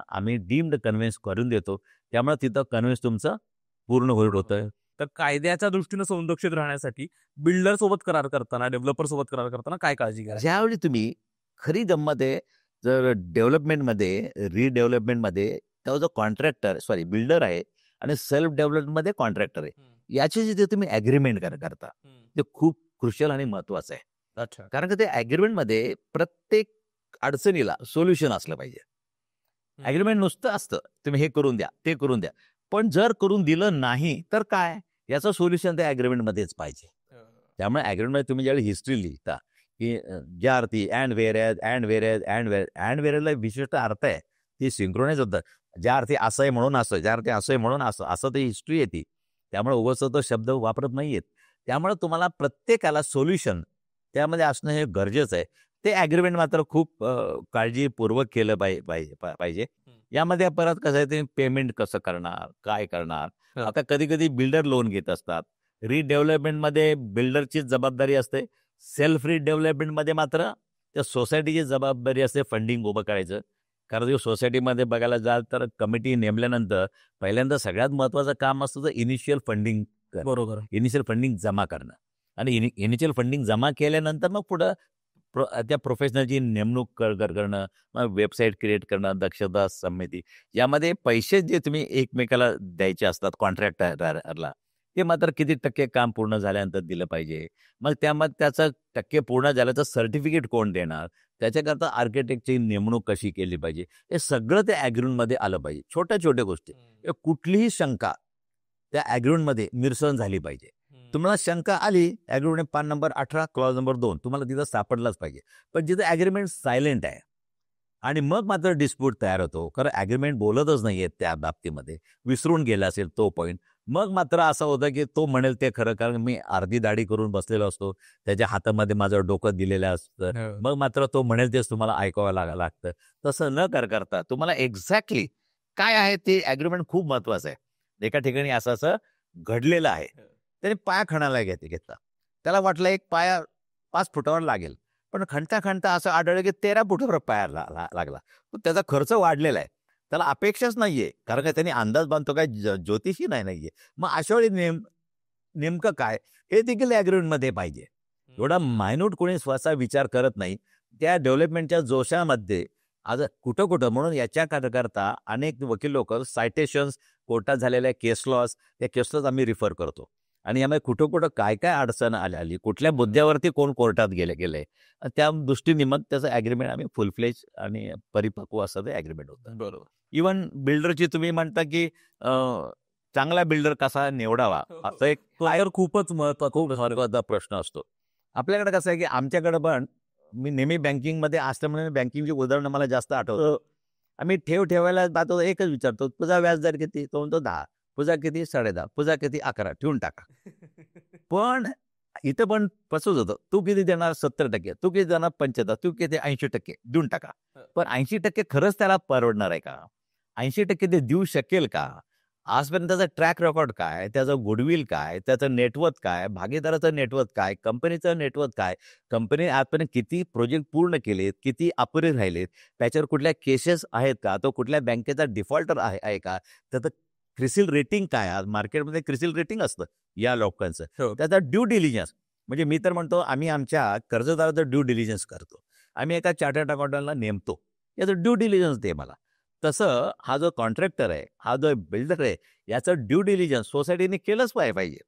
आम्ही डीम्ड कन्व्हेन्स करून देतो. त्यामुळे तिथं कन्व्हेन्स तुमचं पूर्ण होतं. तर कायद्याच्या दृष्टीनं संरक्षित राहण्यासाठी बिल्डर सोबत करार करताना, डेव्हलपर सोबत करार करताना काय काळजी घ्या? ज्यावेळी तुम्ही खरी गंमत आहे, जर डेव्हलपमेंटमध्ये रिडेव्हलपमेंटमध्ये तो जो कॉन्ट्रॅक्टर बिल्डर आहे आणि सेल्फ डेव्हलपमेंटमध्ये कॉन्ट्रॅक्टर आहे, याची जे तुम्ही ॲग्रीमेंट करता ते खूप क्रुशियल आणि महत्वाचं आहे. अच्छा. कारण का ते ॲग्रीमेंटमध्ये प्रत्येक अडचणीला सोल्युशन असलं पाहिजे. ॲग्रीमेंट नुसतं असतं तुम्ही हे करून द्या, ते करून द्या, पण जर करून दिलं नाही तर काय, याचं सोल्युशन त्या ॲग्रीमेंटमध्येच पाहिजे. त्यामुळे ॲग्रीमेंटमध्ये तुम्ही ज्यावेळी हिस्ट्री लिहिता की ज्या अर्थी and whereas, and whereas, and व्हेअरला विशिष्ट अर्थ आहे, ती सिंक्रोनाइज होतं. ज्या अर्थी असं आहे म्हणून असं, ज्या अर्थी असं आहे म्हणून असं, असं ते हिस्ट्री येते. त्यामुळे उगाच तो शब्द वापरत नाहीयेत. त्यामुळे तुम्हाला प्रत्येकाला सोल्युशन त्यामध्ये असणं हे गरजेचं आहे. ते ॲग्रीमेंट मात्र खूप काळजीपूर्वक केलं पाहिजे. यामध्ये परत कसं आहे, ते पेमेंट कसं करणार, काय करणार? हं. आता कधी-कधी बिल्डर लोन घेत असतात. रिडेव्हलपमेंटमध्ये बिल्डरचीच जबाबदारी असते. सेल्फ रिडेव्हलपमेंटमध्ये मात्र त्या सोसायटीची जबाबदारी असते फंडिंग उभं करायचं. कारण सोसायटीमध्ये बघायला जाल तर कमिटी नेमल्यानंतर पहिल्यांदा सगळ्यात महत्त्वाचं काम असतं तर इनिशियल फंडिंग बरोबर. इनिशियल फंडिंग जमा करणं आणि इनिशियल फंडिंग जमा केल्यानंतर मग पुढं त्या प्रोफेशनलची नेमणूक करणं, मग वेबसाईट क्रिएट करणं, दक्षता समिती, यामध्ये पैसे जे तुम्ही एकमेकाला द्यायचे असतात कॉन्ट्रॅक्टरला, ते मात्र किती टक्के काम पूर्ण झाल्यानंतर दिलं पाहिजे. मग त्यामध्ये त्याचं टक्के पूर्ण झाल्याचं सर्टिफिकेट कोण देणार, त्याच्याकरता आर्किटेक्टची नेमणूक कशी केली पाहिजे, हे सगळं त्या ॲग्रीमेंटमध्ये आलं पाहिजे. छोट्या छोट्या गोष्टी, कुठलीही शंका त्या ॲग्रीमेंटमध्ये निरसन झाली पाहिजे. तुम्हाला शंका आली, ॲग्रीमेंट पान नंबर 18 क्लॉज नंबर 2 तुम्हाला तिथं सापडलाच पाहिजे. पण जिथं ॲग्रीमेंट सायलेंट आहे आणि मग मात्र डिस्प्यूट तयार होतो, कारण ॲग्रीमेंट बोलतच नाही आहेत त्या बाबतीमध्ये, विसरून गेला असेल तो पॉईंट, मग मात्र असं होतं की तो म्हणेल ते खरं, कारण मी अर्धी दाढी करून बसलेलो असतो, त्याच्या हातामध्ये माझं डोकं दिलेलं असतं, मग मात्र तो म्हणेल तेच तुम्हाला ऐकावं लागतं. तसं न करता तुम्हाला एक्झॅक्टली काय आहे ते ॲग्रीमेंट खूप महत्त्वाचं आहे. एका ठिकाणी असं घडलेलं आहे, त्याने पाया खणायला घेतला. त्याला वाटलं एक पाया 5 फुटावर लागेल, पण खणता असं आढळलं की 13 फुटावर पाया लागला. त्याचा खर्च वाढलेला आहे. त्याला अपेक्षाच नाहीये, कारण का त्यांनी अंदाज बांधतो, काय ज्योतिषी नाहीये. मग अशा वेळी नेमकं काय हे देखील ॲग्रीमेंटमध्ये पाहिजे. एवढा मायन्यूट कोणी स्वतः विचार करत नाही. त्या डेव्हलपमेंटच्या जोशामध्ये आज कुठं म्हणून याच्या करता अनेक वकील लोक सायटेशन्स, कोर्टात झालेल्या केस लॉज, त्या केस लॉज आम्ही रिफर करतो. आणि यामध्ये कुठं काय अडचण आली, कुठल्या मुद्द्यावरती कोण कोर्टात गेले, त्या दृष्टीने मग त्याचं ॲग्रीमेंट आम्ही फुल फ्लेज आणि परिपक्व असं ते ॲग्रीमेंट होतं. बरोबर. इव्हन बिल्डरची तुम्ही म्हणता की चांगला बिल्डर कसा निवडावा, असं एक खूपच महत्त्वाचा प्रश्न असतो. आपल्याकडे कसं आहे की आमच्याकडे पण मी नेहमी बँकिंगमध्ये असल्यामुळे बँकिंगची उदाहरणं मला जास्त आठवतं. आम्ही ठेवायला जातो, एकच विचारतो, तुझा व्याजदर किती? तो म्हणतो 10. पुजा किती? 10.5. पुजा किती? 11. ठेवून टाका. पण इथं पण तसंच होतं. तू किती देणार? 70%. तू किती देणार? 75. तू किती? 80% देऊन टाका. पण 80% खरंच त्याला परवडणार आहे का? 80% ते देऊ शकेल का? आजपर्यंत त्याचा ट्रॅक रेकॉर्ड काय, त्याचं गुडविल काय, त्याचं नेटवर्क काय, भागीदाराचं नेटवर्क काय, कंपनीचं नेटवर्क काय, कंपनी आजपर्यंत किती प्रोजेक्ट पूर्ण केलेत, किती अपुरे राहिलेत, त्याच्यावर कुठल्या केसेस आहेत का, तो कुठल्या बँकेचा डिफॉल्टर आहे का, त्याचं क्रिसिल रेटिंग काय, आज मार्केटमध्ये क्रिसिल रेटिंग असतं या लोकांचं, त्याचा ड्यू डिलिजन्स. म्हणजे मी तर म्हणतो आम्ही आमच्या कर्जदाराचं ड्यू डिलिजन्स करतो. आम्ही एका चार्टर्ड अकाउंटंटला नेमतो, याचं ड्यू डिलिजन्स दे मला. तसं हा जो कॉन्ट्रॅक्टर आहे, हा जो बिल्डर आहे, याचं ड्यू डिलिजन्स सोसायटीने केलंच पाहिजे.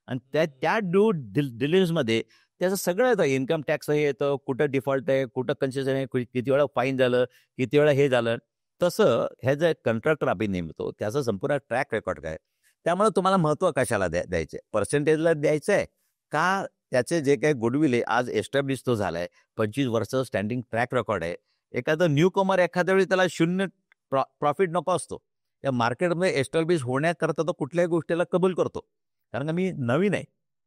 आणि त्या ड्यू डिलिजन्समध्ये त्याचं सगळं येतं, इन्कम टॅक्सही येतं, कुठं डिफॉल्ट आहे, कुठं कन्सेशन आहे, किती वेळा फाईन झालं, किती वेळा हे झालं. तसं ह्या जे कॉन्ट्रॅक्टर आम्ही नेमतो त्याचं संपूर्ण ट्रॅक रेकॉर्ड काय. त्यामुळे तुम्हाला महत्त्व कशाला द्यायचं आहे, पर्सेंटेजला द्यायचं आहे का, त्याचे जे काही गुडविल आहे आज एस्टॅब्लिश तो झाला आहे, 25 वर्षाचं स्टँडिंग ट्रॅक रेकॉर्ड आहे. एखादं न्यू कमर एखाद्या वेळी त्याला 0 प्रॉफिट नको असतो. त्या मार्केटमध्ये एस्टॅब्लिश होण्याकरता तो कुठल्याही गोष्टीला कबूल करतो, कारण का मी नवीन आहे.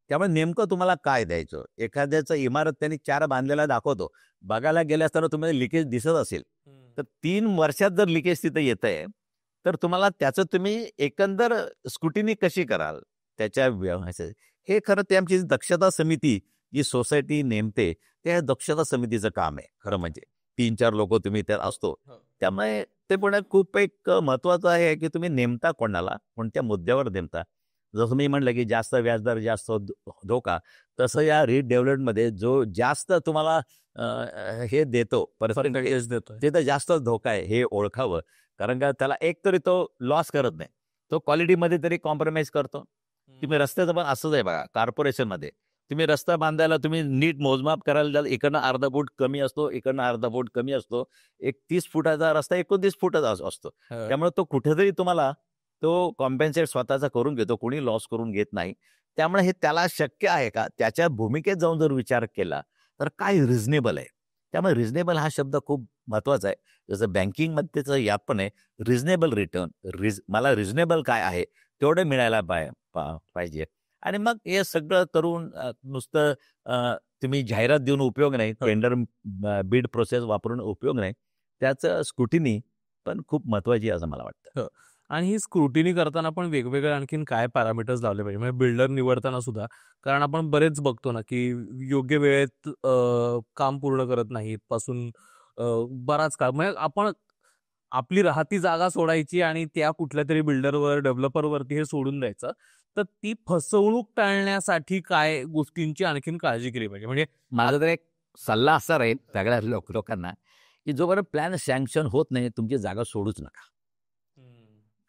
त्यामुळे नेमकं तुम्हाला काय द्यायचं. एखाद्याचं इमारत त्यांनी 4 बांधलेला दाखवतो, बघायला गेले असताना तुम्हाला लिकेज दिसत असेल, तर 3 वर्षात जर लिकेज तिथं येत आहे, तर तुम्हाला त्याचं तुम्ही एकंदर स्क्रुटिनी कशी कराल त्याच्या व्यवहाराचं, हे खरं ते आमची दक्षता समिती जी सोसायटी नेमते त्या दक्षता समितीचं काम आहे. खरं म्हणजे 3-4 लोक तुम्ही त्यात असतो. त्यामुळे ते पण खूप एक महत्त्वाचं आहे की तुम्ही नेमता कोणाला, कोणत्या मुद्द्यावर नेमता. जसं मी म्हटलं की जास्त व्याजदर जास्त धोका, तसं या रिडेव्हलपमेंटमध्ये जो जास्त तुम्हाला हे देतो पर्सेंटेज देतो ते तर जास्त धोका आहे हे ओळखावं. कारण का त्याला एक तरी तो लॉस करत नाही, तो क्वालिटीमध्ये तरी कॉम्प्रोमाइज करतो. तुम्ही रस्त्याचं पण असंच आहे बघा, कॉर्पोरेशनमध्ये तुम्ही रस्ता बांधायला तुम्ही नीट मोजमाप करायला जाल, इकडनं अर्धा फूट कमी असतो, इकडनं अर्धा फूट कमी असतो. एक 30 फुटाचा रस्ता 29 फुटाचा असतो. त्यामुळे तो कुठेतरी तुम्हाला तो कॉम्पेन्सेट स्वतःचा करून घेतो, कोणी लॉस करून घेत नाही. त्यामुळे हे त्याला शक्य आहे का, त्याच्या भूमिकेत जाऊन जर विचार केला तर काय रिझनेबल आहे, त्यामुळे रिझनेबल हा शब्द खूप महत्त्वाचा आहे. जसं बँकिंगमध्ये त्याचं यात पण आहे रिझनेबल रिटर्न. मला रिझनेबल काय आहे तेवढं मिळायला पाहिजे. आणि मग हे सगळं करून नुसतं तुम्ही जाहिरात देऊन उपयोग नाही, टेंडर बिड प्रोसेस वापरून उपयोग नाही. त्याचं स्क्रुटिनी पण खूप महत्त्वाची आहे असं मला वाटतं. आणि ही स्क्रुटिनी करताना पण वेगवेगळे आणखीन काय पॅरामीटर्स लावले पाहिजे, म्हणजे बिल्डर निवडताना सुद्धा. कारण आपण बरेच बघतो ना की योग्य वेळेत काम पूर्ण करत नाहीत पासून बराच काळ, म्हणजे आपण आपली राहती जागा सोडायची आणि त्या कुठल्या तरी बिल्डरवर डेव्हलपरवरती हे सोडून द्यायचं. तर ती फसवणूक टाळण्यासाठी काय गोष्टींची आणखीन काळजी केली पाहिजे, म्हणजे माझा तर एक सल्ला असा राहील सगळ्या लोकांना की जोपर्यंत प्लॅन सँक्शन होत नाही तुमची जागा सोडूच नका.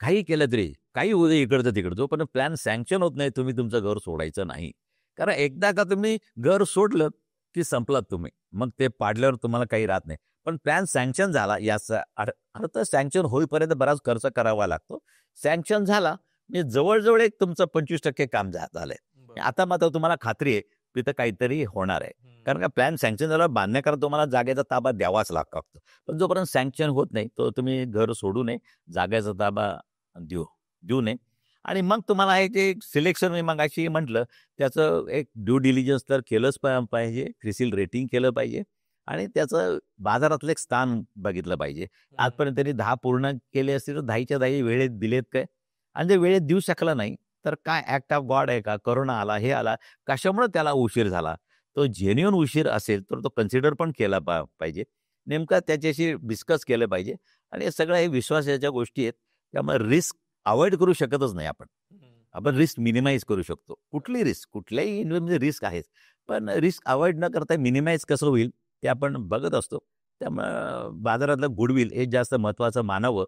काही केलं तरी काही होऊ दे इकडचं तिकडं, जोपर्यंत प्लॅन सँक्शन होत नाही तुम्ही तुमचं घर सोडायचं नाही. कारण एकदा का तुम्ही घर सोडलं की संपलात तुम्ही, मग ते पाडल्यावर तुम्हाला काही राहत नाही. पण प्लॅन सँक्शन झाला याचा अर्थ सँक्शन होईपर्यंत बराच खर्च करावा लागतो. सँक्शन झाला म्हणजे जवळजवळ एक तुमचं 25% काम झालंय. आता मात्र तुम्हाला खात्री आहे तिथं काहीतरी होणार आहे. कारण का प्लॅन सँक्शन झाला बांधण्याकरता तुम्हाला जागेचा ताबा द्यावाच लागतो. पण जोपर्यंत सँक्शन होत नाही तो तुम्ही घर सोडू नये, जागेचा ताबा देऊ नये. आणि मग तुम्हाला हे जे सिलेक्शन मी मगाशी म्हटलं त्याचं एक ड्यू डिलिजन्स तर केलंच पाहिजे, क्रिसिल रेटिंग केलं पाहिजे आणि त्याचं बाजारातलं एक स्थान बघितलं पाहिजे. आजपर्यंत त्यांनी 10 पूर्ण केले असतील तर 10च्या 10 वेळेत दिलेत काय, आणि जर वेळेत देऊ शकला नाही तर काय ॲक्ट ऑफ गॉड आहे का, कोरोना आला, हे आला, कशामुळे त्याला उशीर झाला. तो जेन्युइन उशीर असेल तर तो कन्सिडर पण केला पाहिजे. नेमका त्याच्याशी डिस्कस केलं पाहिजे. आणि हे सगळं हे विश्वासाच्या गोष्टी आहेत. त्यामुळे रिस्क अवॉइड करू शकतच नाही आपण. आपण रिस्क मिनिमाइज करू शकतो. कुठली रिस्क, कुठल्याही इन्व्हेस्टमध्ये रिस्क आहेच. पण रिस्क अवॉइड न करता मिनिमाइज कसं होईल ते आपण बघत असतो. त्यामुळं बाजारातलं गुडविल हे जास्त महत्त्वाचं मानावं.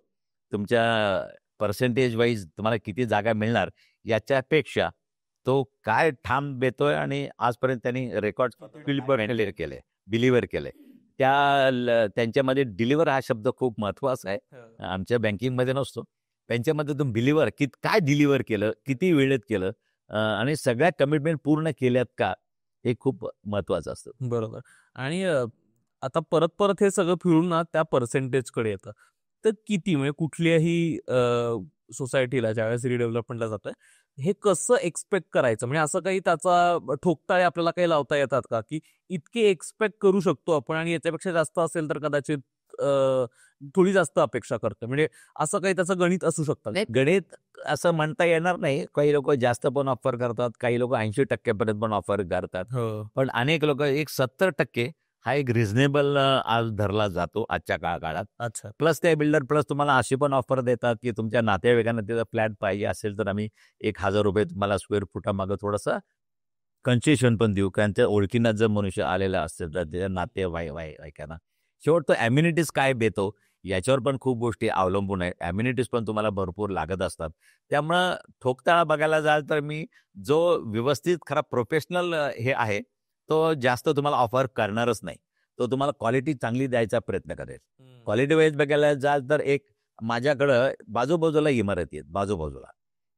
तुमच्या पर्सेंटेज वाईज तुम्हाला किती जागा मिळणार याच्यापेक्षा तो काय ठाम देतोय आणि आजपर्यंत त्यांनी रेकॉर्ड बिलिव्हर केलंय. त्यांच्यामध्ये डिलिव्हर हा शब्द खूप महत्त्वाचा आहे. आमच्या बँकिंगमध्ये नसतो. त्यांच्यामध्ये तुम्ही बिलिव्हर काय डिलिव्हर केलं, किती वेळेत केलं आणि सगळ्या कमिटमेंट पूर्ण केल्यात का, हे खूप महत्त्वाचं असतं. बरोबर. आणि आता परत हे सगळं फिरून ना त्या पर्सेंटेजकडे येतं. तर किती, म्हणजे कुठल्याही सोसायटीला ज्यावेळेस रिडेव्हलपमेंटला जातोय हे कसं एक्सपेक्ट करायचं, म्हणजे असं काही त्याचा ठोकताळे आपल्याला काही लावता येतात का, की इतके एक्सपेक्ट करू शकतो आपण आणि याच्यापेक्षा जास्त असेल तर कदाचित थोडी जास्त अपेक्षा करतो, म्हणजे असं काही त्याचं गणित असू शकतं? नाही, गणित असं म्हणता येणार नाही. काही लोक जास्त पण ऑफर करतात, काही लोक 80% पर्यंत पण ऑफर करतात. पण अनेक लोक 70% हा एक रिझनेबल आज धरला जातो आजच्या काळात. अच्छा. प्लस ते बिल्डर प्लस तुम्हाला अशी पण ऑफर देतात की तुमच्या नातेवाईकांना तिथं फ्लॅट पाहिजे असेल तर आम्ही ₹1,000 तुम्हाला स्क्वेअर फुटामागं थोडंसं कन्सेशन पण देऊ. कारण त्या ओळखीनं जर मनुष्य आलेला असेल तर त्याच्या नातेवाईकांना. शेवट तो ॲम्युनिटीज काय देतो याच्यावर पण खूप गोष्टी अवलंबून आहेत. ॲम्युनिटीज पण तुम्हाला भरपूर लागत असतात. त्यामुळं ठोकताळा बघायला जाल तर मी जो व्यवस्थित खरा प्रोफेशनल हे आहे तो जास्त तुम्हाला ऑफर करणारच नाही. तो तुम्हाला क्वालिटी चांगली द्यायचा प्रयत्न करेल. क्वालिटी वाईज बघायला जाल तर एक माझ्याकडं बाजूबाजूला इमारती आहेत, बाजूबाजूला.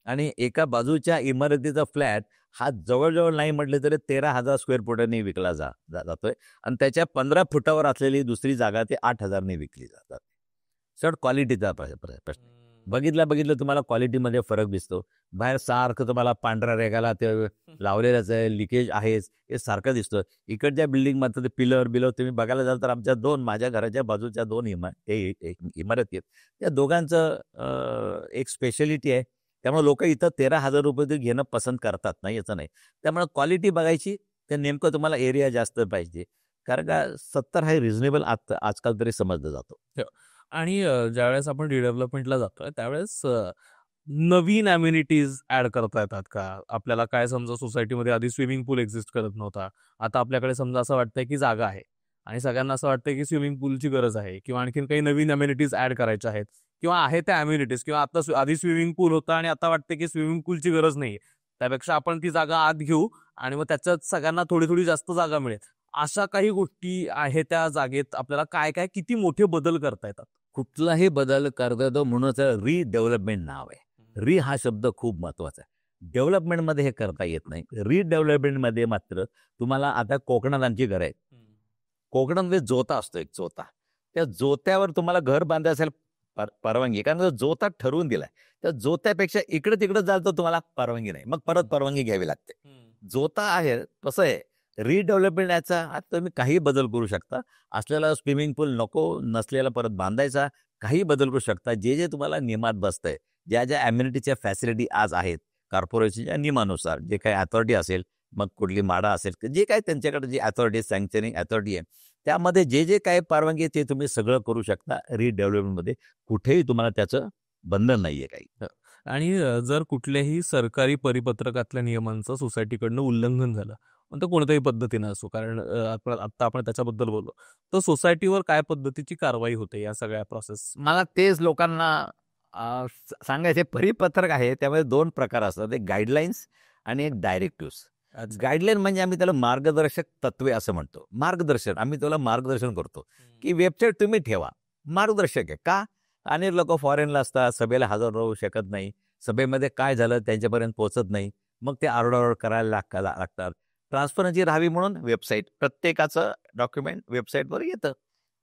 आणि एका बाजूच्या इमारतीचा फ्लॅट हा जवळजवळ नाही म्हटले तरी 13,000 स्क्वेअर फुटांनी विकला जातोय आणि त्याच्या 15 फुटावर असलेली दुसरी जागा ते 8,000ने विकली जातात. सर क्वालिटीचा प्रश्न. बघितलं तुम्हाला क्वालिटीमध्ये फरक दिसतो. बाहेर सारखं तुम्हाला पांढऱ्या रेगाला ते लावलेलंच आहे, लिकेज आहेच, हे सारखं दिसतं. इकडच्या बिल्डिंग मात्र ते पिलर तुम्ही बघायला जाल तर आमच्या माझ्या घराच्या बाजूच्या 2 इमारती आहेत. त्या दोघांचं एक स्पेशालिटी आहे. त्यामुळे लोक इथं ₹13,000 घेणं पसंत करतात, नाही याचं नाही. त्यामुळे क्वालिटी बघायची, तर नेमकं तुम्हाला एरिया जास्त पाहिजे. कारण का 70 हा रिझनेबल आजकाल तरी समजलं जातो. आणि ज्यावेळेस आपण रिडेव्हलपमेंटला जातोय त्यावेळेस नवीन ॲम्युनिटीज ॲड करता येतात का? आपल्याला काय समजा सोसायटीमध्ये आधी स्विमिंग पूल एक्झिस्ट करत नव्हता. आता आपल्याकडे समजा असं वाटतंय की जागा आहे आणि सगळ्यांना असं वाटतंय की स्विमिंग पूलची गरज आहे किंवा आणखीन काही नवीन ॲम्युनिटीज ॲड करायच्या आहेत किंवा आहे त्या ॲम्युनिटीज, किंवा आता आधी स्विमिंग पूल होता आणि आता वाटतं की स्विमिंग पूलची गरज नाही. त्यापेक्षा आपण ती जागा आत घेऊ आणि मग त्याच्यात सगळ्यांना थोडी जास्त जागा मिळेल. अशा काही गोष्टी आहे त्या जागेत आपल्याला काय किती मोठे बदल करता येतात? कुठलाही बदल करता येतो म्हणूनच रिडेव्हलपमेंट नाव आहे. री हा शब्द खूप महत्त्वाचा आहे. डेव्हलपमेंटमध्ये हे करता येत नाही. रिडेव्हलपमेंटमध्ये मात्र तुम्हाला आता कोकणात आमची घरं आहेत. कोकणामध्ये जोता असतो, एक जोता. त्या जोत्यावर तुम्हाला घर बांधायला असेल परवानगी, कारण तो जोता ठरवून दिलाय. त्या जोत्यापेक्षा इकडे तिकडे जाल तर तुम्हाला परवानगी नाही, मग परत परवानगी घ्यावी लागते. जोता आहे कसं आहे, रिडेव्हलपमेंट याचा आता तुम्ही काही बदल करू शकता. असलेला स्विमिंग पूल नको, नसलेला परत बांधायचा, काही बदल करू शकता. जे जे तुम्हाला नियमात बसतंय, ज्या ज्या अम्युनिटीच्या फॅसिलिटी आज आहेत कॉर्पोरेशनच्या नियमानुसार, जे काही अथॉरिटी असेल, मग कुठली माडा असेल, जे काही त्यांच्याकडे जी अथॉरिटी सँक्शनिंग अथॉरिटी आहे, त्यामध्ये जे जे काही परवानगी आहे ते तुम्ही सगळं करू शकता. रिडेव्हलपमेंटमध्ये कुठेही तुम्हाला त्याचं बंधन नाहीये काही. आणि जर कुठल्याही सरकारी परिपत्रकातल्या नियमांचं सोसायटीकडनं उल्लंघन झालं, मग ते कोणत्याही पद्धतीनं असो, कारण आता आपण त्याच्याबद्दल बोललो, तर सोसायटीवर काय पद्धतीची कारवाई होते या सगळ्या प्रोसेस? मला तेच लोकांना सांगायचे, परिपत्रक आहे त्यामध्ये 2 प्रकार असतात, एक गाईडलाईन्स आणि एक डायरेक्टिव्स. गाईडलाईन म्हणजे आम्ही त्याला मार्गदर्शक तत्वे असं म्हणतो. मार्गदर्शन, आम्ही त्याला मार्गदर्शन करतो की वेबसाईट तुम्ही ठेवा, मार्गदर्शक आहे. का? अनेक लोक फॉरेनला असतात, सभेला हजर राहू शकत नाही, सभेमध्ये काय झालं त्यांच्यापर्यंत पोहोचत नाही, मग ते आरडाओरड करायला लागतात. ट्रान्सपरन्सी राहावी म्हणून वेबसाईट, प्रत्येकाचं डॉक्युमेंट वेबसाईटवर येतं.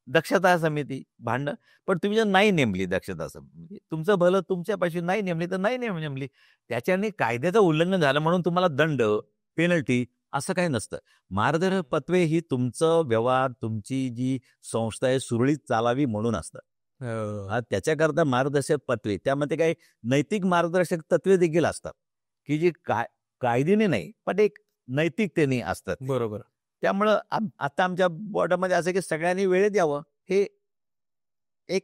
दक्षता समिती, भांडणं. पण तुम्ही जर नाही नेमली दक्षता समिती, तुमचं भलं तुमच्यापाशी नाही नेमली तर नाही नेमली, त्याच्याने कायद्याचं उल्लंघन झालं म्हणून तुम्हाला दंड, पेनल्टी असं काही नसतं. मार्गदर्शक तत्वे ही तुमचं व्यवहार, तुमची जी संस्था आहे सुरळीत चालावी म्हणून असतं. त्याच्याकरता मार्गदर्शक तत्वे, त्यामध्ये काही नैतिक मार्गदर्शक तत्वे देखील असतात की जी कायद्याने नाही पण एक नैतिकतेने असतात. बरोबर. त्यामुळं आता आमच्या बोर्डामध्ये असं की सगळ्यांनी वेळेत यावं, हे एक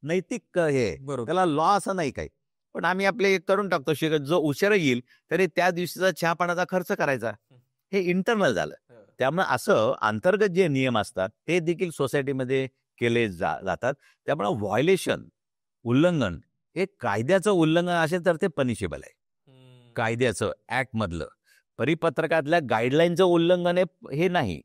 नैतिक हे, बरोबर. त्याला लॉ असं नाही काही, पण आम्ही आपले करून टाकतो. जो उशिरा येईल तरी त्या दिवशीचा चहा पाण्याचा खर्च करायचा, हे इंटरनल झालं. त्यामुळे असं अंतर्गत जे नियम असतात ते देखील सोसायटीमध्ये केले जातात. त्यामुळे व्हायोलेशन, उल्लंघन, हे कायद्याचं उल्लंघन असेल तर ते पनिशेबल आहे. कायद्याचं ऍक्टमधलं, परिपत्रकातल्या गाईडलाईनचं उल्लंघन हे नाही,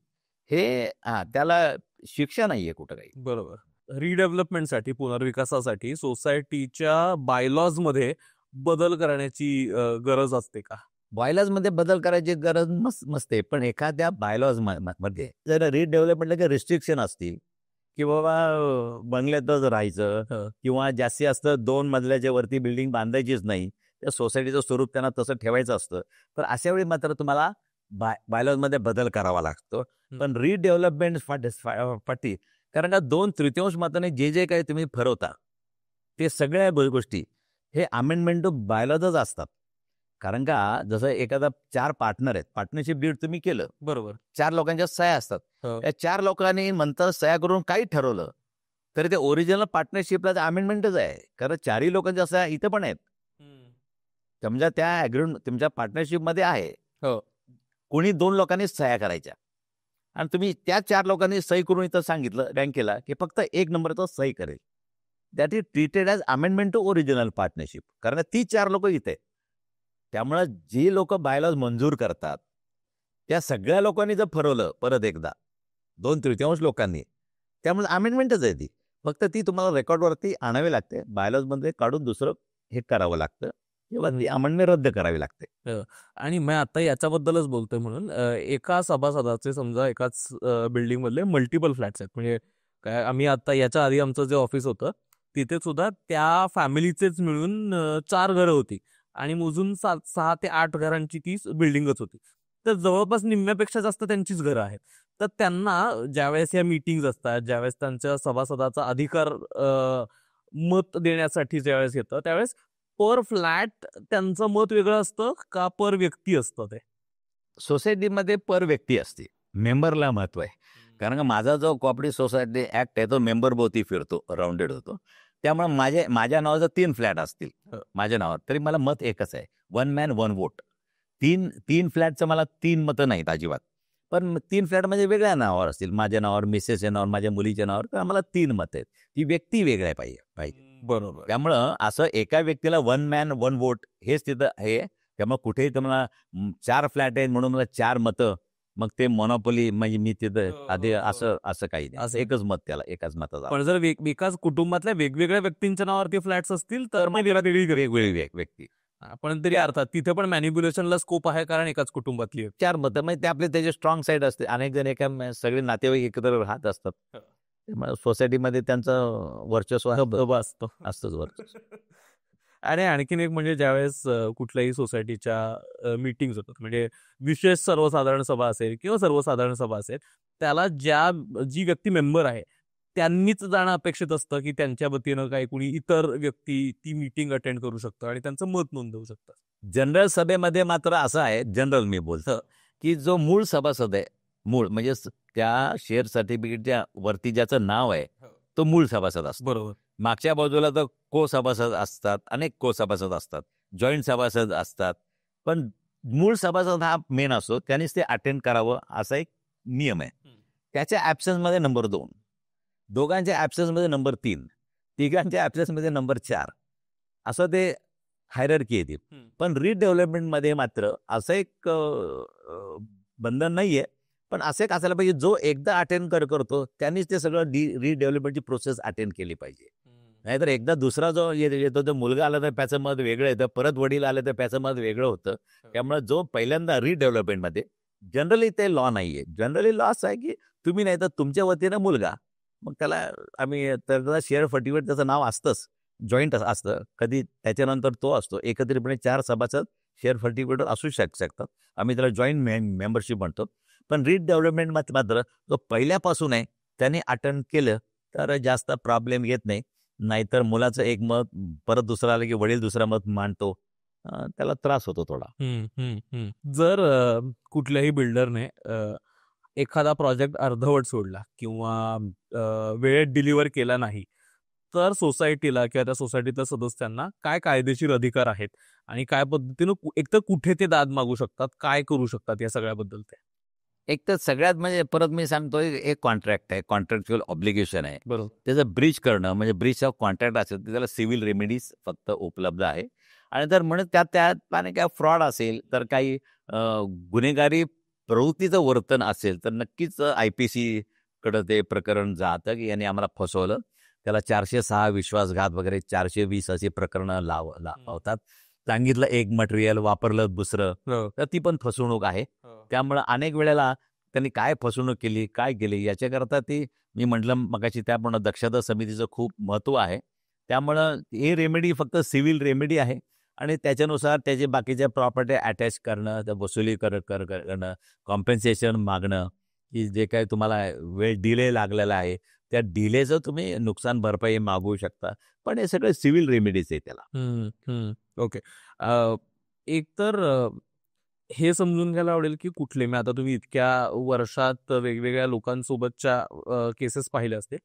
हे त्याला शिक्षा नाहीये कुठं काही. बरोबर. रिडेव्हलपमेंटसाठी, पुनर्विकासासाठी सोसायटीच्या बायलॉजमध्ये बदल करण्याची गरज असते का? बायलॉजमध्ये बदल करायची गरज नसते, पण एखाद्या बायलॉज मध्ये जर रिडेव्हलपमेंटला रिस्ट्रिक्शन असतील की बाबा बंगल्यातच राहायचं किंवा जास्तीत जास्त 2 मजल्याच्या वरती बिल्डिंग बांधायचीच नाही, त्या सोसायटीचं स्वरूप त्यांना तसं ठेवायचं असतं, तर अशा वेळी मात्र तुम्हाला बायलॉजमध्ये बदल करावा लागतो. पण रिडेव्हलपमेंट पाठी, कारण का 2/3 मताने जे जे काही तुम्ही ठरवता ते सगळ्या गोष्टी हे अमेंडमेंट टू बायलॉजच असतात. कारण का जसं एखादा 4 पार्टनर आहेत, पार्टनरशिप डीड तुम्ही केलं, बरोबर, 4 लोकांच्या सह्या असतात. त्या 4 लोकांनी म्हणतात सह्या करून काही ठरवलं तरी ते ओरिजिनल पार्टनरशिपला अमेंडमेंटच आहे, कारण 4ही लोकांच्या सह्या इथं पण आहेत. समजा त्या ॲग्रीमेंट तुमच्या पार्टनरशिपमध्ये आहे, कोणी 2 लोकांनी सह्या करायच्या आणि तुम्ही त्या 4 लोकांनी सही करून इथं सांगितलं बँकेला की फक्त 1 नंबरचं सही करेल, that is treated as amendment to original partnership, कारण ती 4 लोक इथे. त्यामुळे जी लोक बायलॉज मंजूर करतात त्या सगळ्या लोकांनी जर ठरवलं परत एकदा 2/3 लोकांनी, त्यामुळे अमेंडमेंटच आहे ती, फक्त ती तुम्हाला रेकॉर्डवरती आणावी लागते, बायलॉजमध्ये काढून दुसरं हे करावं लागतं किंवा ती अमेंडमेंट रद्द करावी लागते. आणि मी आता याच्याबद्दलच बोलतोय म्हणून एका सभासदाचे समजा एकाच बिल्डिंग मधले मल्टिपल फ्लॅट्स आहेत, म्हणजे काय आम्ही आता याच्या आधी आमचं जे ऑफिस होतं तिथे सुद्धा त्या फॅमिलीचेच मिळून 4 घरं होती आणि मोजून 6 ते 8 घरांची ती बिल्डिंगच होती, तर जवळपास निम्म्यापेक्षा जास्त त्यांचीच घरं आहेत. तर त्यांना ज्यावेळेस या मीटिंग्स असतात, ज्यावेळेस त्यांच्या सभासदाचा अधिकार मत देण्यासाठी ज्यावेळेस येतं, त्यावेळेस पर फ्लॅट त्यांचं मत वेगळं असतं का पर व्यक्ती असतं? ते सोसायटीमध्ये पर व्यक्ती असते, मेंबरला महत्व आहे. कारण का माझा जो कोऑपरेटिव्ह सोसायटी ऍक्ट आहे तो मेंबर भोवती फिरतो, राऊंडेड होतो. त्यामुळे माझ्या नावाचं 3 फ्लॅट असतील माझ्या नावावर, तरी मला मत एकच आहे, 1 मॅन 1 वोट. 3 फ्लॅटचं मला 3 मतं नाहीत अजिबात, पण 3 फ्लॅट म्हणजे वेगळ्या नावावर असतील, माझ्या नावावर, मिसेसच्या नावावर, माझ्या मुलीच्या नावावर, तर आम्हाला 3 मतं आहेत. ती व्यक्ती वेगळ्या पाहिजे. बरोबर. त्यामुळं असं एका व्यक्तीला 1 मॅन 1 वोट हेच तिथं आहे. त्यामुळे कुठेही तुम्हाला 4 फ्लॅट आहेत म्हणून मला 4 मतं, मग ते मोनोपोली म्हणजे मी तिथं आधी असं काही नाही, असं एकच मत, त्याला एकाच मताचा. पण जर एकाच कुटुंबातल्या वेगवेगळ्या व्यक्तींच्या नावावरती फ्लॅट्स असतील तर मग वेगवेगळी वेगवेगळी व्यक्ती पण तरी अर्थात तिथे पण मॅनिप्युलेशनला स्कोप आहे, कारण एकाच कुटुंबातली आहे. 4 मतं म्हणजे ते आपले त्याचे स्ट्रॉंग साईड असते. अनेक जण सगळे नातेवाईक एकत्र राहत असतात. त्यामुळे सोसायटीमध्ये त्यांचं वर्चस्व असतं. असतंच वर्चस्व. आणि आणखीन एक म्हणजे ज्यावेळेस कुठल्याही सोसायटीच्या मीटिंग्स होतात, म्हणजे विशेष सर्वसाधारण सभा असेल किंवा सर्वसाधारण सभा असेल, त्याला जी व्यक्ती मेंबर आहे त्यांनीच जाणं अपेक्षित असतं, की त्यांच्या वतीनं काही कुणी इतर व्यक्ती ती मीटिंग अटेंड करू शकतं आणि त्यांचं मत नोंदवू शकतं. जनरल सभेमध्ये मात्र असं आहे, जनरल मी बोलतो, की जो मूळ सभासद आहे, मूळ म्हणजे त्या शेअर सर्टिफिकेटच्या वरती ज्याचं नाव आहे, तो मूळ सभासद असतो. बरोबर. मागच्या बाजूला तर को सभासद असतात, अनेक को सभासद असतात, जॉईंट सभासद असतात. पण मूळ सभासद हा मेन असतो, त्यानेच ते अटेंड करावं असा एक नियम आहे. त्याच्या ॲब्सेन्समध्ये नंबर 2, दोघांच्या ॲब्सेन्समध्ये नंबर 3, तिघांच्या ॲब्सेन्समध्ये नंबर 4, असं ते हायरार्की येते. पण रिडेव्हलपमेंटमध्ये मात्र असं एक बंधन नाहीये. पण असं एक असायला पाहिजे, जो एकदा अटेंड करतो त्यांनीच ते सगळं रिडेव्हलपमेंटची प्रोसेस अटेंड केली पाहिजे. नाहीतर एकदा दुसरा जो येतो तो मुलगा आला तर त्याचं मत वेगळं येतं, परत वडील आले तर त्याचं मत वेगळं होतं. त्यामुळे जो पहिल्यांदा रिडेव्हलपमेंटमध्ये जनरली ते लॉ नाहीये. जनरली लॉ असं आहे की तुम्ही नाही तर तुमच्या वतीनं मुलगा, मग त्याला त्याचा शेअर सर्टिफिकेट त्याचं नाव असतंच, जॉईंट असतं. कधी त्याच्यानंतर तो असतो. एकत्रितपणे 4 सभासद शेअर सर्टिफिकेटवर असू शकतात. आम्ही त्याला जॉईंट मेंबरशिप म्हणतो. पण रिडेव्हलपमेंट मात्र जो पहिल्यापासून आहे त्याने अटेंड केलं तर जास्त प्रॉब्लेम येत नाही. नाहीतर मुलाचं एक मत परत दुसरं आलं की वडील दुसरं मत मांडतो, त्याला त्रास होतो थोडा. जर कुठल्याही बिल्डरने एखादा प्रोजेक्ट अर्धवट सोडला किंवा वेळेत डिलिव्हर केला नाही, तर सोसायटीला किंवा त्या सोसायटीच्या सदस्यांना काय कायदेशीर अधिकार आहेत आणि काय पद्धतीनं एकतर कुठे ते दाद मागू शकतात, काय करू शकतात या सगळ्याबद्दल ते? एक तर सगळ्यात म्हणजे परत मी सांगतोय, एक कॉन्ट्रॅक्ट आहे, कॉन्ट्रॅक्च्युअल ऑब्लिगेशन आहे. बरोबर. त्याचं ब्रीच करणं म्हणजे ब्रीच ऑफ कॉन्ट्रॅक्ट असेल तर त्याला सिव्हिल रेमेडीज फक्त उपलब्ध आहे. आणि जर म्हणत त्यात काय फ्रॉड असेल तर काही गुन्हेगारी प्रवृत्तीचं वर्तन असेल तर नक्कीच IPC कडे ते प्रकरण जातं की यांनी आम्हाला फसवलं. त्याला 406 विश्वासघात वगैरे 420 अशी प्रकरणं लावतात. सांगितलं एक मटेरियल, वापरलं दुसरं, तर ती पण फसवणूक आहे. त्यामुळं अनेक वेळेला त्यांनी काय फसवणूक केली, काय केली याच्याकरता ती मी म्हटलं मगाशी त्याप्रमाणे दक्षता समितीचं खूप महत्त्व आहे. त्यामुळं हे रेमेडी फक्त सिव्हिल रेमेडी आहे आणि त्याच्यानुसार त्याचे बाकीच्या प्रॉपर्टी अटॅच करणं, त्या वसुली करणं, कॉम्पेन्सेशन मागणं, की जे काही तुम्हाला वेळ डिले लागलेला आहे, त्या डिलेचं तुम्ही नुकसान भरपाई मागवू शकता. पण हे सगळे सिव्हिल रेमेडीज आहे त्याला. ओके. एक तर हे समजून घ्यायला आवडेल की कुठले मी आता तुम्ही इतक्या वर्षात वेगवेगळ्या लोकांसोबतच्या केसेस पाहिले असते.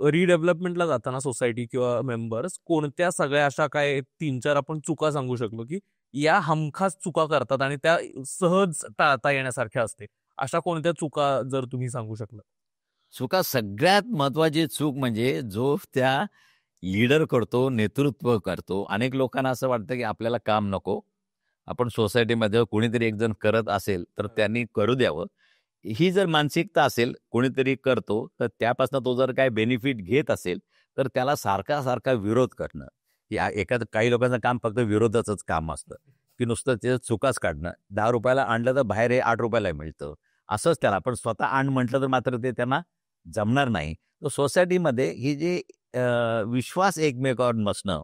रिडेव्हलपमेंटला जाताना सोसायटी किंवा मेंबर्स कोणत्या सगळ्या अशा काय 3-4 आपण चुका सांगू शकलो की या हमखास चुका करतात आणि त्या सहज टाळता येण्यासारख्या असते, अशा कोणत्या चुका जर तुम्ही सांगू शकला? चुका सगळ्यात महत्त्वाची चूक म्हणजे जो त्या लीडर करतो, नेतृत्व करतो. अनेक लोकांना असं वाटतं की आपल्याला काम नको, आपण सोसायटीमध्ये कोणीतरी एक जण करत असेल तर त्यांनी करू द्यावं. ही जर मानसिकता असेल, कोणीतरी करतो तर त्यापासून तो जर काय बेनिफिट घेत असेल तर त्याला सारखा विरोध करणं. काही लोकांचं काम फक्त विरोधाचंच काम असतं, की नुसतं ते चुकाच काढणं. ₹10 आणलं तर बाहेर हे ₹8 मिळतं, असंच त्याला. पण स्वतः आण म्हटलं तर मात्र ते त्यांना जमणार नाही. तर सोसायटीमध्ये ही जी विश्वास एकमेकावर नसणं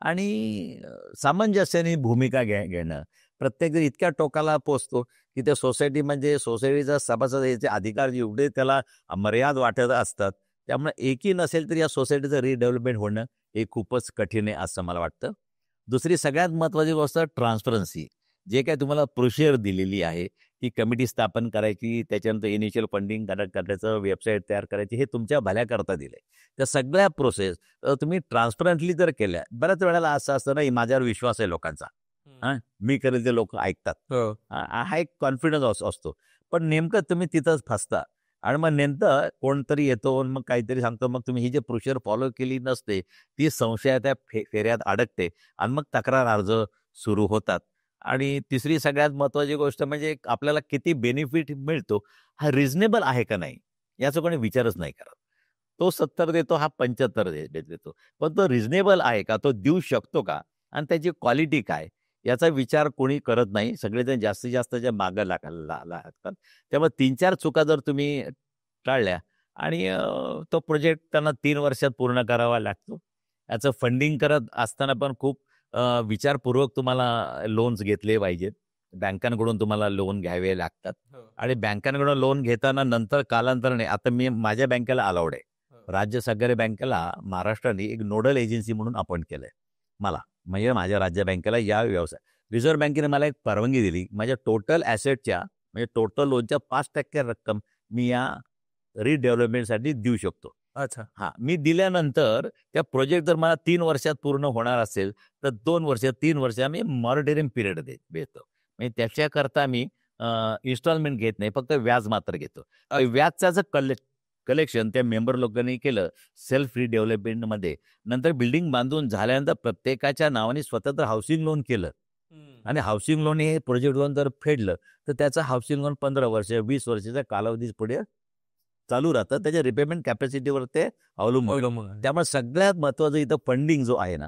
आणि सामंजस्याने भूमिका घेणं. प्रत्येक जण इतक्या टोकाला पोचतो की त्या सोसायटीचा सभासद याचे अधिकार एवढे त्याला मर्याद वाटत असतात. त्यामुळे एकही नसेल तर या सोसायटीचं रिडेव्हलपमेंट होणं हे खूपच कठीण आहे असं मला वाटतं. दुसरी सगळ्यात महत्त्वाची गोष्ट ट्रान्सपरन्सी. जे काही तुम्हाला प्रोसिजर दिलेली आहे, ती कमिटी स्थापन करायची, त्याच्यानंतर इनिशियल फंडिंग करायचं, वेबसाईट तयार करायची, हे तुमच्या भल्याकरता दिलंय. त्या सगळ्या प्रोसेस तुम्ही ट्रान्सपरंटली जर केल्या, बऱ्याच वेळेला असं असतं ना, माझ्यावर विश्वास आहे लोकांचा. मी करेल ते लोक ऐकतात. हा एक कॉन्फिडन्स असतो. पण नेमकं तुम्ही तिथंच फसता आणि मग नेमकं कोणतरी येतो मग काहीतरी सांगतो, मग तुम्ही ही जी प्रोसिजर फॉलो केली नसते, ती संशयाच्या फेऱ्यात अडकते आणि मग तक्रार अर्ज सुरू होतात. आणि तिसरी सगळ्यात महत्त्वाची गोष्ट म्हणजे आपल्याला किती बेनिफिट मिळतो, हा रिझनेबल आहे का नाही, याचा कोणी विचारच नाही करत. तो 70 देतो, हा 75 देतो. पण तो रिझनेबल आहे का, तो देऊ शकतो का, आणि त्याची क्वालिटी काय याचा विचार कोणी करत नाही. सगळेजण जास्तीत जास्तच्या मागं लागतात. त्यामुळे 3-4 चुका जर तुम्ही टाळल्या आणि तो प्रोजेक्ट त्यांना 3 वर्षात पूर्ण करावा लागतो. याचं फंडिंग करत असताना पण खूप विचारपूर्वक तुम्हाला लोन्स घेतले पाहिजेत. बँकांकडून तुम्हाला लोन घ्यावे लागतात आणि बँकांकडून लोन घेताना नंतर कालांतराने आता मी माझ्या बँकेला अलाउड आहे. राज्य सहकारी बँकेला महाराष्ट्राने एक नोडल एजन्सी म्हणून अपॉइंट केलंय मला. म्हणजे माझ्या राज्य बँकेला या व्यवसाय रिझर्व्ह बँकेने मला एक परवानगी दिली. माझ्या टोटल ॲसेटच्या म्हणजे टोटल लोनच्या 5% रक्कम मी या रिडेव्हलपमेंटसाठी देऊ शकतो. अच्छा. हां, मी दिल्यानंतर त्या प्रोजेक्ट जर मला 3 वर्षात पूर्ण होणार असेल तर 2 वर्ष 3 वर्ष आम्ही मॉनिटरिंग पिरियड देतो. म्हणजे त्याच्याकरता मी इन्स्टॉलमेंट घेत नाही, फक्त व्याज मात्र घेतो. व्याजचं कलेक्शन त्या मेंबर लोकांनी केलं सेल्फ रिडेव्हलपमेंटमध्ये. नंतर बिल्डिंग बांधून झाल्यानंतर प्रत्येकाच्या नावाने स्वतंत्र हाऊसिंग लोन केलं आणि हाऊसिंग लोन हे प्रोजेक्ट लोन जर फेडलं तर त्याचं हाऊसिंग लोन 15 वर्ष 20 वर्षाच्या कालावधी पुढे चालू राहतं. त्याच्या रिपेमेंट कॅपॅसिटीवर ते अवलंबून. त्यामुळे सगळ्यात महत्त्वाचं इथं फंडिंग जो आहे ना,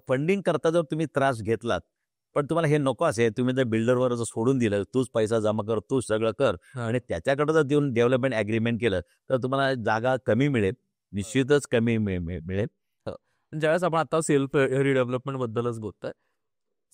फंडिंग करता जर तुम्ही त्रास घेतलात पण तुम्हाला हे नको असेल, तुम्ही जर बिल्डरवर जर सोडून दिलं, तूच पैसा जमा कर, तूच सगळं कर आणि त्याच्याकडे जर देऊन डेव्हलपमेंट ॲग्रीमेंट केलं तर तुम्हाला जागा कमी मिळेल, निश्चितच कमी मिळेल. ज्यावेळेस आपण आता सेल्फ रिडेव्हलपमेंट बद्दलच बोलतोय,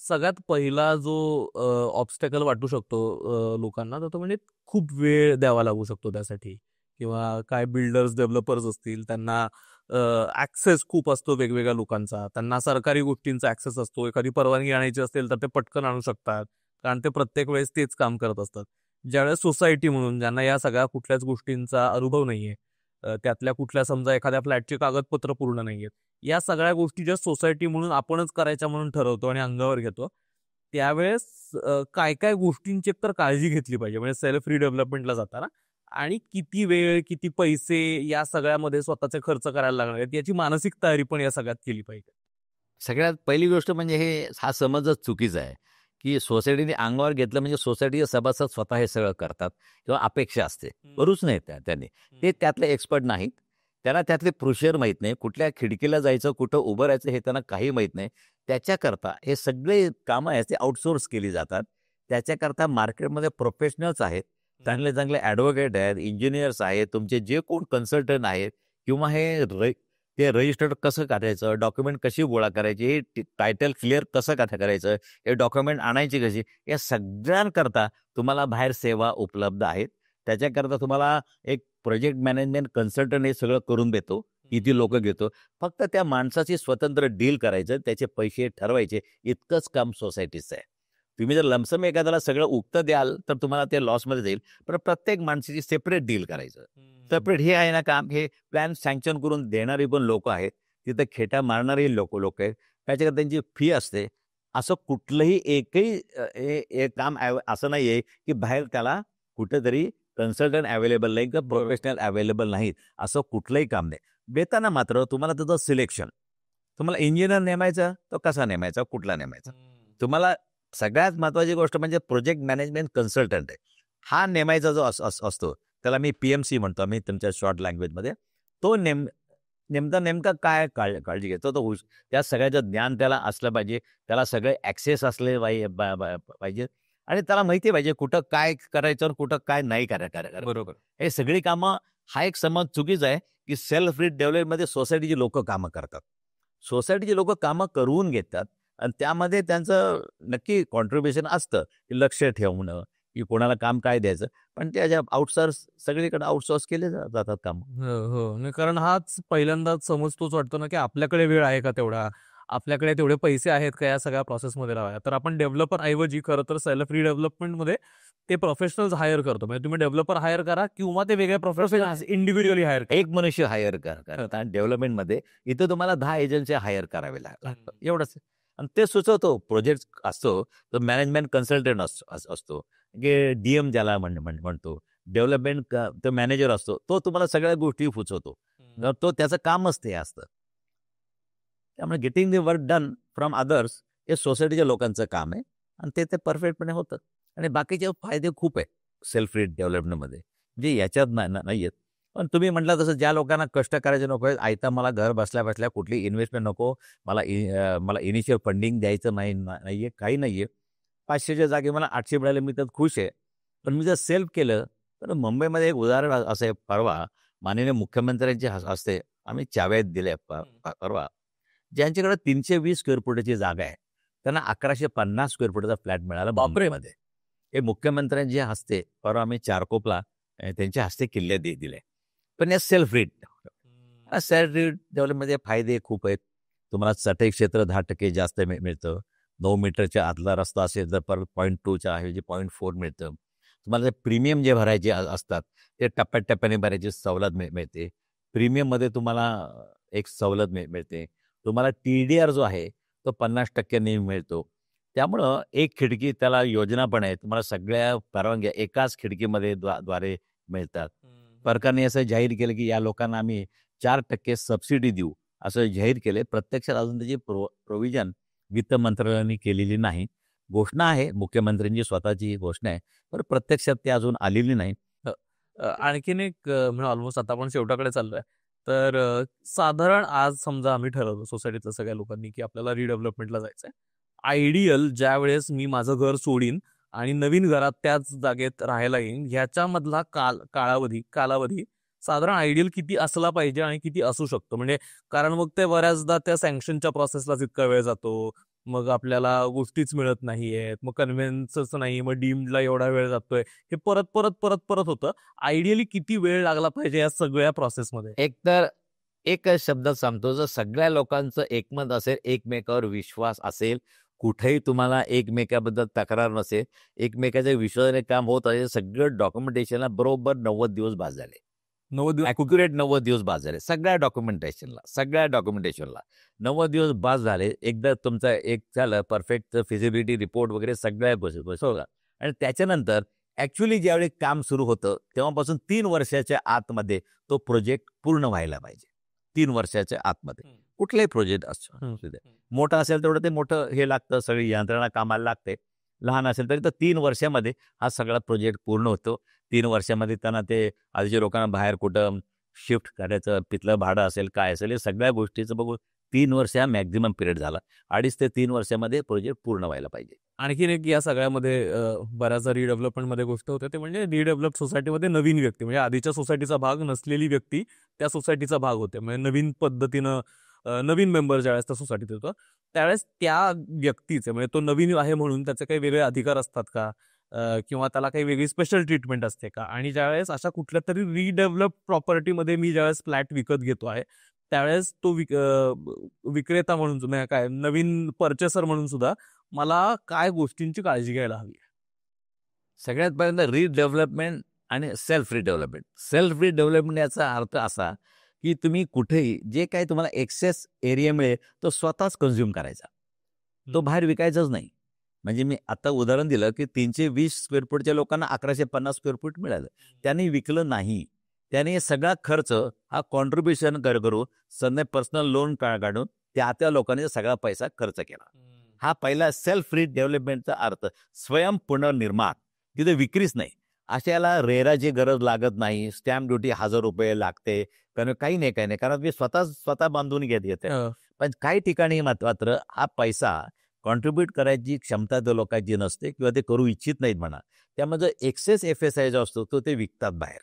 सगळ्यात पहिला जो ऑब्स्टॅकल वाटू शकतो लोकांना तर तो म्हणजे खूप वेळ द्यावा लागू शकतो त्यासाठी, किंवा काय बिल्डर्स डेव्हलपर्स असतील त्यांना ॲक्सेस खूप असतो वेगवेगळ्या लोकांचा, त्यांना सरकारी गोष्टींचा ॲक्सेस असतो. एखादी परवानगी आणायची असेल तर ते पटकन आणू शकतात, कारण ते प्रत्येक वेळेस तेच काम करत असतात. ज्यावेळेस सोसायटी म्हणून ज्यांना या सगळ्या कुठल्याच गोष्टींचा अनुभव नाहीये, त्यातल्या कुठल्या समजा एखाद्या फ्लॅटची कागदपत्र पूर्ण नाहीयेत, या सगळ्या गोष्टी ज्या सोसायटी म्हणून आपणच करायच्या म्हणून ठरवतो आणि अंगावर घेतो, त्यावेळेस काय काय गोष्टींची तर काळजी घेतली पाहिजे म्हणजे सेल्फ रिडेव्हलपमेंटला जाताना, आणि किती वेळ किती पैसे या सगळ्यामध्ये स्वतःचे खर्च करायला लागणार आहेत याची मानसिक तयारी पण या सगळ्यात केली पाहिजे. सगळ्यात पहिली गोष्ट म्हणजे हा समजच चुकीचा आहे की सोसायटीने अंगावर घेतलं म्हणजे सोसायटीचे सभासद स्वतः हे सगळं करतात किंवा अपेक्षा असते. करूच नाही त्यांनी. ते त्यातले एक्सपर्ट नाहीत, त्यांना त्यातले प्रोसिजर माहीत नाही, कुठल्या खिडकीला जायचं कुठं उभं राहायचं हे त्यांना काही माहीत नाही. त्याच्याकरता हे सगळे कामं आहेत ते आउटसोर्स केली जातात. त्याच्याकरता मार्केटमध्ये प्रोफेशनल्स आहेत, चांगले चांगले ॲडव्होकेट आहेत, इंजिनियर्स आहेत, तुमचे जे कोण कन्सल्टंट आहेत किंवा ते रजिस्टर्ड कसं करायचं, डॉक्युमेंट कशी गोळा करायची, हे टायटल क्लिअर कसं करायचं, हे डॉक्युमेंट आणायची कशी, या सगळ्यांकरता तुम्हाला बाहेर सेवा उपलब्ध आहेत. त्याच्याकरता तुम्हाला एक प्रोजेक्ट मॅनेजमेंट कन्सल्टंट हे सगळं करून देतो, किती लोक घेतो. फक्त त्या माणसाची स्वतंत्र डील करायचं, त्याचे पैसे ठरवायचे, इतकंच काम सोसायटीचं आहे. तुम्ही जर लमसम एखाद्याला सगळं उक्त द्याल तर तुम्हाला ते लॉसमध्ये जाईल. पण प्रत्येक माणसाची सेपरेट डील करायचं. सेपरेट हे आहे ना काम, हे प्लॅन सँक्शन करून देणारी पण लोक आहेत, तिथं खेटा मारणारी लोक आहेत, त्याच्याकडे त्यांची फी असते. असं कुठलंही एकही काम असं नाही आहे की बाहेर त्याला कुठेतरी कन्सल्टंट अवेलेबल नाही किंवा प्रोफेशनल अवेलेबल नाहीत, असं कुठलंही काम नाही. देताना मात्र तुम्हाला त्याचं सिलेक्शन, तुम्हाला इंजिनियर नेमायचा तो कसा नेमायचा, कुठला नेमायचा, तुम्हाला सगळ्यात महत्त्वाची गोष्ट म्हणजे प्रोजेक्ट मॅनेजमेंट कन्सल्टंट आहे हा नेमायचा जो असतो, त्याला मी PMC म्हणतो मी तुमच्या शॉर्ट लँग्वेजमध्ये. तो नेमका काय काळजी घेतो तो त्या सगळ्याचं ज्ञान त्याला असलं पाहिजे, त्याला सगळे ॲक्सेस असले पाहिजे आणि त्याला माहिती पाहिजे कुठं काय करायचं आणि कुठं काय नाही करायचं. बरोबर. हे सगळी कामं, हा एक समज चुकीचा आहे की सेल्फ डेव्हलपमेंटमध्ये सोसायटीची लोक कामं करतात. सोसायटीची लोक कामं करून घेतात आणि त्यामध्ये त्यांचं नक्की कॉन्ट्रीब्युशन असतं की लक्ष ठेवणं की कोणाला काम काय द्यायचं, पण त्याच्या सगळीकडे आउटसोर्स केले जातात काम. हो, नाही, कारण हाच पहिल्यांदाच समज तोच वाटतो ना की आपल्याकडे वेळ आहे का तेवढा, आपल्याकडे तेवढे पैसे आहेत का या सगळ्या प्रोसेसमध्ये लावायला. तर आपण डेव्हलपर ऐवजी खरं तर सेल्फ रिडेव्हलपमेंटमध्ये ते प्रोफेशनल्स हायर करतो. म्हणजे तुम्ही डेव्हलपर हायर करा किंवा ते वेगळे प्रोफेशनल्स इंडिव्हिज्युअली हायर करा. एक मनुष्य हायर करता डेव्हलपमेंटमध्ये इथं तुम्हाला 10 एजन्सी हायर करावे लागतात, एवढंच. आणि ते सुचवतो, प्रोजेक्ट असतो तो मॅनेजमेंट कन्सल्टंट असतो की DM ज्याला म्हणतो, डेव्हलपमेंट तो मॅनेजर असतो, तो तुम्हाला सगळ्या गोष्टी सुचवतो. तो त्याचं कामच ते असतं. त्यामुळे getting the work done from others हे सोसायटीच्या लोकांचं काम आहे आणि ते परफेक्टपणे होतं. आणि बाकीचे फायदे खूप आहे सेल्फ डेव्हलपमेंटमध्ये, जे याच्यात नाही आहेत. पण तुम्ही म्हटलं तसं ज्या लोकांना कष्ट करायचे नको आहेत, आयता मला घर बसल्या बसल्या कुठली इन्व्हेस्टमेंट नको, मला इनिशियल फंडिंग द्यायचं नाहीये, काही नाहीये. 500च्या जागी मला 800 मिळाले, मी त्यात खुश आहे. पण मी जर सेल्फ केलं तर मुंबईमध्ये एक उदाहरण असं आहे. परवा माननीय मुख्यमंत्र्यांच्या हस्ते आम्ही चाव्या दिल्या परवा. ज्यांच्याकडे 320 स्क्वेअर फुटाची जागा आहे त्यांना 1150 स्क्वेअर फुटाचा फ्लॅट मिळाला मुंबईमध्ये. हे मुख्यमंत्र्यांच्या हस्ते परवा आम्ही चारकोपला त्यांच्या हस्ते किल्ले दिले. पण या सेल्फ रीड डेव्हलपमध्ये फायदे खूप आहेत. तुम्हाला चटई क्षेत्र 10% जास्त मिळतं. 9 मीटरच्या आतला रस्ता असेल तर परत 0.2च्या ऐवजी 0.4 मिळतं. तुम्हाला प्रीमियम जे भरायचे असतात ते टप्प्याटप्प्याने भरायची सवलत मिळते. प्रीमियममध्ये तुम्हाला एक सवलत मिळते. तुम्हाला TDR जो आहे तो 50% मिळतो. त्यामुळं एक खिडकी, त्याला योजना पण आहे, तुम्हाला सगळ्या परवानग्या एकाच खिडकीमध्ये द्वारे मिळतात. सरकारने असं जाहीर केलं की या लोकांना आम्ही 4% सबसिडी देऊ असं जाहीर केले. प्रत्यक्षात अजून त्याची प्रोव्हिजन वित्त मंत्रालयाने केलेली नाही. घोषणा आहे, मुख्यमंत्र्यांची स्वतःची घोषणा आहे, पण प्रत्यक्षात ती अजून आलेली नाही. आणखीन एक म्हणजे ऑलमोस्ट आता आपण शेवटाकडे चाललोय. तर साधारण आज समजा आम्ही ठरवलं सोसायटीतल्या सगळ्या लोकांनी की आपल्याला रिडेव्हलपमेंटला जायचंय. आयडियल ज्या वेळेस मी माझं घर सोडीन आणि नवीन घरात त्याच जागेत राहायला येईन, ह्याच्यामधला कालावधी साधारण आयडियल किती असला पाहिजे आणि किती असू शकतो? म्हणजे कारण मग ते बऱ्याचदा त्या सँक्शनच्या प्रोसेसलाच इतका वेळ जातो, मग आपल्याला गोष्टीच मिळत नाहीयेत, मग कन्व्हेन्सच नाही, मग डीमला एवढा वेळ जातोय, हे परत परत परत परत होतं. आयडियली किती वेळ लागला पाहिजे या सगळ्या प्रोसेसमध्ये? एकतर एकच शब्द सांगतो, जर सगळ्या लोकांचं एकमत असेल, एकमेकावर विश्वास असेल, कुठेही तुम्हाला एकमेकाबद्दल तक्रार नसेल, एकमेकाच्या विश्वासाने काम होत असेल, सगळं डॉक्युमेंटेशनला बरोबर 90 दिवस बाद झाले. 90 दिवस बाद झाले सगळ्या डॉक्युमेंटेशनला 90 दिवस बाद झाले. एकदा तुमचं एक झालं परफेक्ट फिजिबिलिटी रिपोर्ट वगैरे सगळ्या बसवला आणि त्याच्यानंतर ॲक्च्युली ज्यावेळी काम सुरू होतं तेव्हापासून 3 वर्षाच्या आतमध्ये तो प्रोजेक्ट पूर्ण व्हायला पाहिजे. 3 वर्षाच्या आतमध्ये कुठलाही प्रोजेक्ट असतो, मोठा असेल तेवढं ते मोठं हे लागतं, सगळी यंत्रणा कामाला लागते. लहान असेल तरी तर 3 वर्षामध्ये हा सगळा प्रोजेक्ट पूर्ण होतो. 3 वर्षामध्ये त्यांना ते आधीच्या लोकांना बाहेर कुठं शिफ्ट करायचं, तिथलं भाडं असेल, काय असेल, हे सगळ्या गोष्टीचं बघून 3 वर्ष हा मॅक्झिमम पिरियड झाला. 2.5 ते 3 वर्षामध्ये प्रोजेक्ट पूर्ण व्हायला पाहिजे. आणखीन एक या सगळ्यामध्ये बऱ्याचदा रिडेव्हलपमेंटमध्ये गोष्ट होते ते म्हणजे रिडेव्हलप सोसायटीमध्ये नवीन व्यक्ती, म्हणजे आधीच्या सोसायटीचा भाग नसलेली व्यक्ती त्या सोसायटीचा भाग होते. म्हणजे नवीन पद्धतीनं नवीन मेंबर ज्यावेळेस त्या सोसायटीत होतो त्यावेळेस त्या व्यक्तीचे, म्हणजे तो नवीन आहे म्हणून त्याचे काही वेगळे अधिकार असतात का, किंवा त्याला काही वेगळी स्पेशल ट्रीटमेंट असते का? आणि ज्यावेळेस अशा कुठल्या तरी रिडेव्हलप प्रॉपर्टीमध्ये मी ज्यावेळेस फ्लॅट विकत घेतो आहे त्यावेळेस तो विक्रेता म्हणून सुद्धा, काय नवीन परचेसर म्हणून सुद्धा मला काय गोष्टींची काळजी घ्यायला हवी? सगळ्यात पहिल्यांदा रिडेव्हलपमेंट आणि सेल्फ रिडेव्हलपमेंट याचा अर्थ असा की तुम्ही कुठेही जे काही तुम्हाला एक्सेस एरिया मिळेल तो स्वतःच कन्झ्युम करायचा, तो बाहेर विकायचाच नाही. म्हणजे मी आता उदाहरण दिलं की 320 स्क्वेअर फूटच्या लोकांना 1150 स्क्वेअर फूट मिळालं, त्यांनी विकलं नाही. त्याने सगळा खर्च हा कॉन्ट्रीब्युशन करून सध्या पर्सनल लोन काढून त्या लोकांनी सगळा पैसा खर्च केला. हा पहिला सेल्फ रिडेव्हलपमेंटचा अर्थ. स्वयं पुनर्निर्माण, तिथे विक्रीच नाही. अशाला रेराची गरज लागत नाही, स्टॅम्प ड्युटी ₹1000 लागते, कारण काही नाही कारण मी स्वतः बांधून घेते. पण काही ठिकाणी मात्र हा पैसा कॉन्ट्रीब्यूट करायची क्षमता त्या लोकांची नसते किंवा ते करू इच्छित नाहीत म्हणा. त्यामध्ये एक्सेस FSI जो असतो तो ते विकतात बाहेर.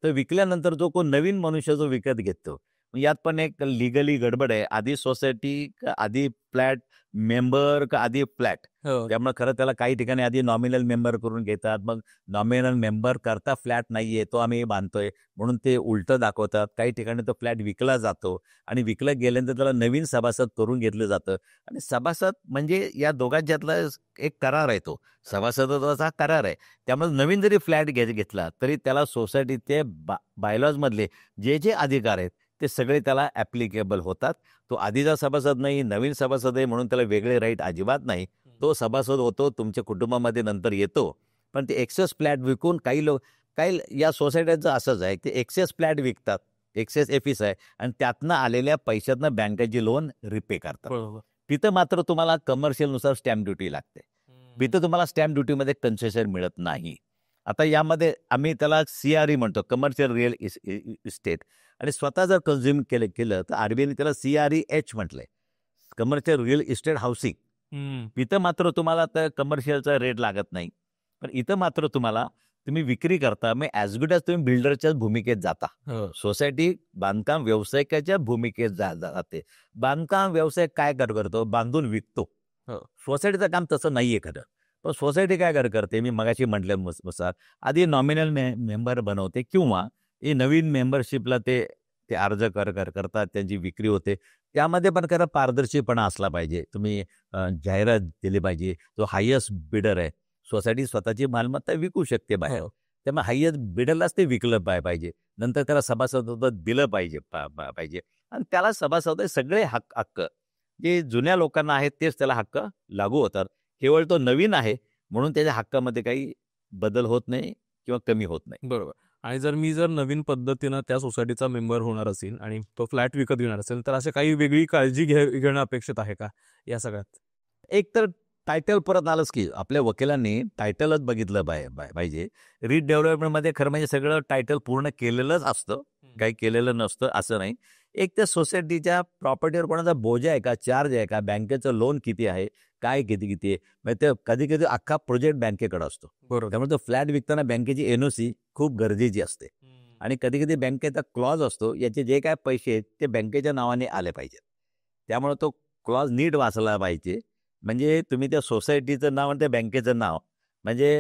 तर विकल्यानंतर जो कोण नवीन मनुष्य जो विकत घेतो, यात पण एक लिगली गडबड आहे. आधी सोसायटी का आधी फ्लॅट मेंबर का आधी फ्लॅट, त्यामुळे खरं त्याला काही ठिकाणी आधी नॉमिनल मेंबर करून घेतात, मग नॉमिनल मेंबर करता फ्लॅट नाहीये तो आम्ही बांधतोय म्हणून ते उलटं दाखवतात. काही ठिकाणी तो फ्लॅट विकला जातो आणि विकला गेल्यानंतर त्याला नवीन सभासद करून घेतलं जातं. आणि सभासद म्हणजे या दोघांच्यातला एक करार आहे, तो सभासदत्वाचा करार आहे. त्यामुळे नवीन जरी फ्लॅट घेतला तरी त्याला सोसायटीचे बायलॉजमधले जे अधिकार आहेत ते सगळे त्याला ॲप्लिकेबल होतात. तो आधीचा सभासद नाही, नवीन सभासद आहे म्हणून त्याला वेगळे राईट अजिबात नाही. तो सभासद होतो, तुमच्या कुटुंबामध्ये नंतर येतो. पण ते एक्सेस फ्लॅट विकून काही या सोसायटीचं असंच आहे की एक्सेस फ्लॅट विकतात, एक्सेस FSI, आणि त्यातनं आलेल्या पैशातनं बँकेची लोन रिपे करतात. तिथं मात्र तुम्हाला कमर्शियलनुसार स्टॅम्प ड्युटी लागते. तिथं तुम्हाला स्टॅम्प ड्युटीमध्ये कन्सेशन मिळत नाही. आता यामध्ये आम्ही त्याला CRE म्हणतो, कमर्शियल रिअल इस्टेट, आणि स्वतः जर कन्झ्युम केलं तर RBIने त्याला CREH म्हटलंय, कमर्शियल रिअल इस्टेट हाऊसिंग. इथं मात्र तुम्हाला तर कमर्शियलचा रेट लागत नाही, पण इथं मात्र तुम्ही विक्री करता, मग ॲज गुड ॲज तुम्ही बिल्डरच्याच भूमिकेत जाता. सोसायटी बांधकाम व्यावसायिकाच्या भूमिकेत जाते. बांधकाम व्यावसायिक काय करतो? बांधून विकतो. सोसायटीचं काम तसं नाहीये खरं. पण सोसायटी काय करते, मी मगाशी म्हटल्यानुसार आधी नॉमिनल मेंबर बनवते, किंवा नवीन मेंबरशिपला ते अर्ज करतात, त्यांची विक्री होते. त्यामध्ये पण खरं पारदर्शीपणा असला पाहिजे. तुम्ही जाहिरात दिली पाहिजे. जो हायेस्ट बिडर आहे, सोसायटी स्वतःची मालमत्ता विकू शकते बाहेर, त्यामुळे हायेस्ट बिडरलाच ते विकलं पाहिजे. नंतर त्याला सभासदत्व दिलं पाहिजे, आणि त्याला सभासद सगळे हक्क जे जुन्या लोकांना आहेत तेच त्याला हक्क लागू होतात. केवळ तो नवीन आहे म्हणून त्याच्या हक्कामध्ये काही बदल होत नाही किंवा कमी होत नाही. बरोबर. आणि मी जर नवीन पद्धतीनं त्या सोसायटीचा मेंबर होणार असेल आणि तो फ्लॅट विकत घेणार असेल, तर अशा काही वेगळी काळजी घेणं अपेक्षित आहे का या सगळ्यात? एक तर टायटल परत आलंच की आपल्या वकिलांनी टायटलच बघितलं पाहिजे. रिडेव्हलपमेंटमध्ये खरं म्हणजे सगळं टायटल पूर्ण केलेलंच असतं, काही केलेलं नसतं असं नाही. एक त्या सोसायटीच्या प्रॉपर्टीवर कोणाचा बोजा आहे का, चार्ज आहे का, बँकेचं लोन किती आहे, काय किती आहे, म्हणजे ते कधी कधी अख्खा प्रोजेक्ट बँकेकडे असतो. बरोबर. त्यामुळे तो फ्लॅट विकताना बँकेची NOC खूप गरजेची असते. आणि कधी कधी बँकेचा क्लॉज असतो, याचे जे काय पैसे आहेत ते बँकेच्या नावाने आले पाहिजेत. त्यामुळे तो क्लॉज नीट वाचला पाहिजे. म्हणजे तुम्ही त्या सोसायटीचं नाव आणि त्या बँकेचं नाव, म्हणजे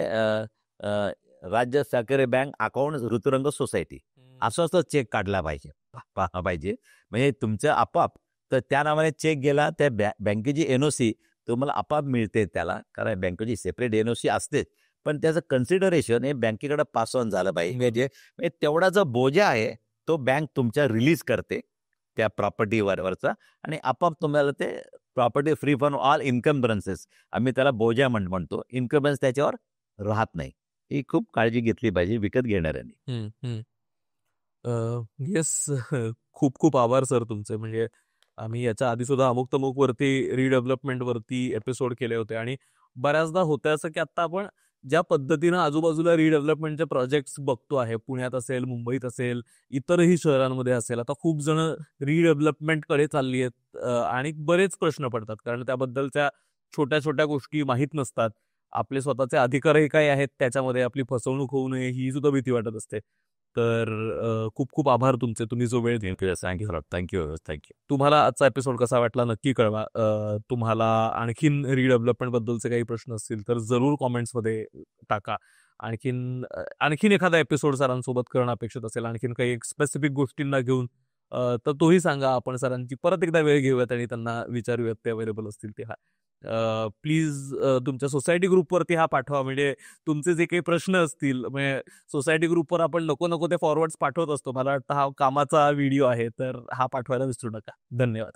राज्य सहकारी बँक अकाउंट ऋतुरंग सोसायटी असं चेक काढला पाहिजे. म्हणजे तुमचं आपाप तर त्या नावाने चेक गेला, त्या बँकेची NOC तुम्हाला आपाप मिळते त्याला, कारण बँकेची सेपरेट NOC असतेच, पण त्याचं कन्सिडरेशन हे बँकेकडे पास ऑन झालं पाहिजे. म्हणजे तेवढा जो बोजा आहे तो बँक तुमच्या रिलीज करते त्या प्रॉपर्टीवरचा, आणि आपाप तुम्हाला ते प्रॉपर्टी फ्री फ्रॉम ऑल इन्कम्बरन्सेस, आम्ही त्याला बोजा म्हणतो, इन्कम्बरन्स त्याच्यावर राहत नाही. ही खूप काळजी घेतली पाहिजे विकत घेणाऱ्यांनी. येस. खूप खूप आभार सर तुमचे. म्हणजे आम्ही याच्या आधी सुद्धा अमुक वरती रिडेव्हलपमेंटवरती एपिसोड केले होते, आणि बऱ्याचदा होतं असं की आता आपण ज्या पद्धतीनं आजूबाजूला रिडेव्हलपमेंटचे प्रोजेक्ट्स बघतो आहे, पुण्यात असेल, मुंबईत असेल, इतरही शहरांमध्ये असेल, आता खूप जण रिडेव्हलपमेंटकडे चालली आहेत, आणि बरेच प्रश्न पडतात कारण त्याबद्दलच्या छोट्या छोट्या गोष्टी माहीत नसतात. आपले स्वतःचे अधिकारही काय आहेत, त्याच्यामध्ये आपली फसवणूक होऊ नये ही सुद्धा भीती वाटत असते. तर खूप खूप आभार तुमचे, तुम्ही जो वेळ दिला. थँक्यू. तुम्हाला आजचा एपिसोड कसा वाटला नक्की कळवा. तुम्हाला आणखीन रिडेव्हलपमेंट बद्दलचे काही प्रश्न असतील तर जरूर कॉमेंट्समध्ये टाका. आणखीन एखादा एपिसोड सरांसोबत करणं अपेक्षित असेल, आणखीन काही स्पेसिफिक गोष्टींना घेऊन, तर तोही सांगा. आपण सरांची परत एकदा वेळ घेऊयात आणि त्यांना विचारूयात, ते अवेलेबल असतील तेव्हा. प्लीज तुमच्या सोसायटी ग्रुपवरती हा पाठवा. म्हणजे तुमचे जे काही प्रश्न असतील, म्हणजे सोसायटी ग्रुपवर आपण नको ते फॉरवर्ड्स पाठवत असतो. मला वाटतं हा कामाचा व्हिडिओ आहे, तर हा पाठवायला विसरू नका. धन्यवाद.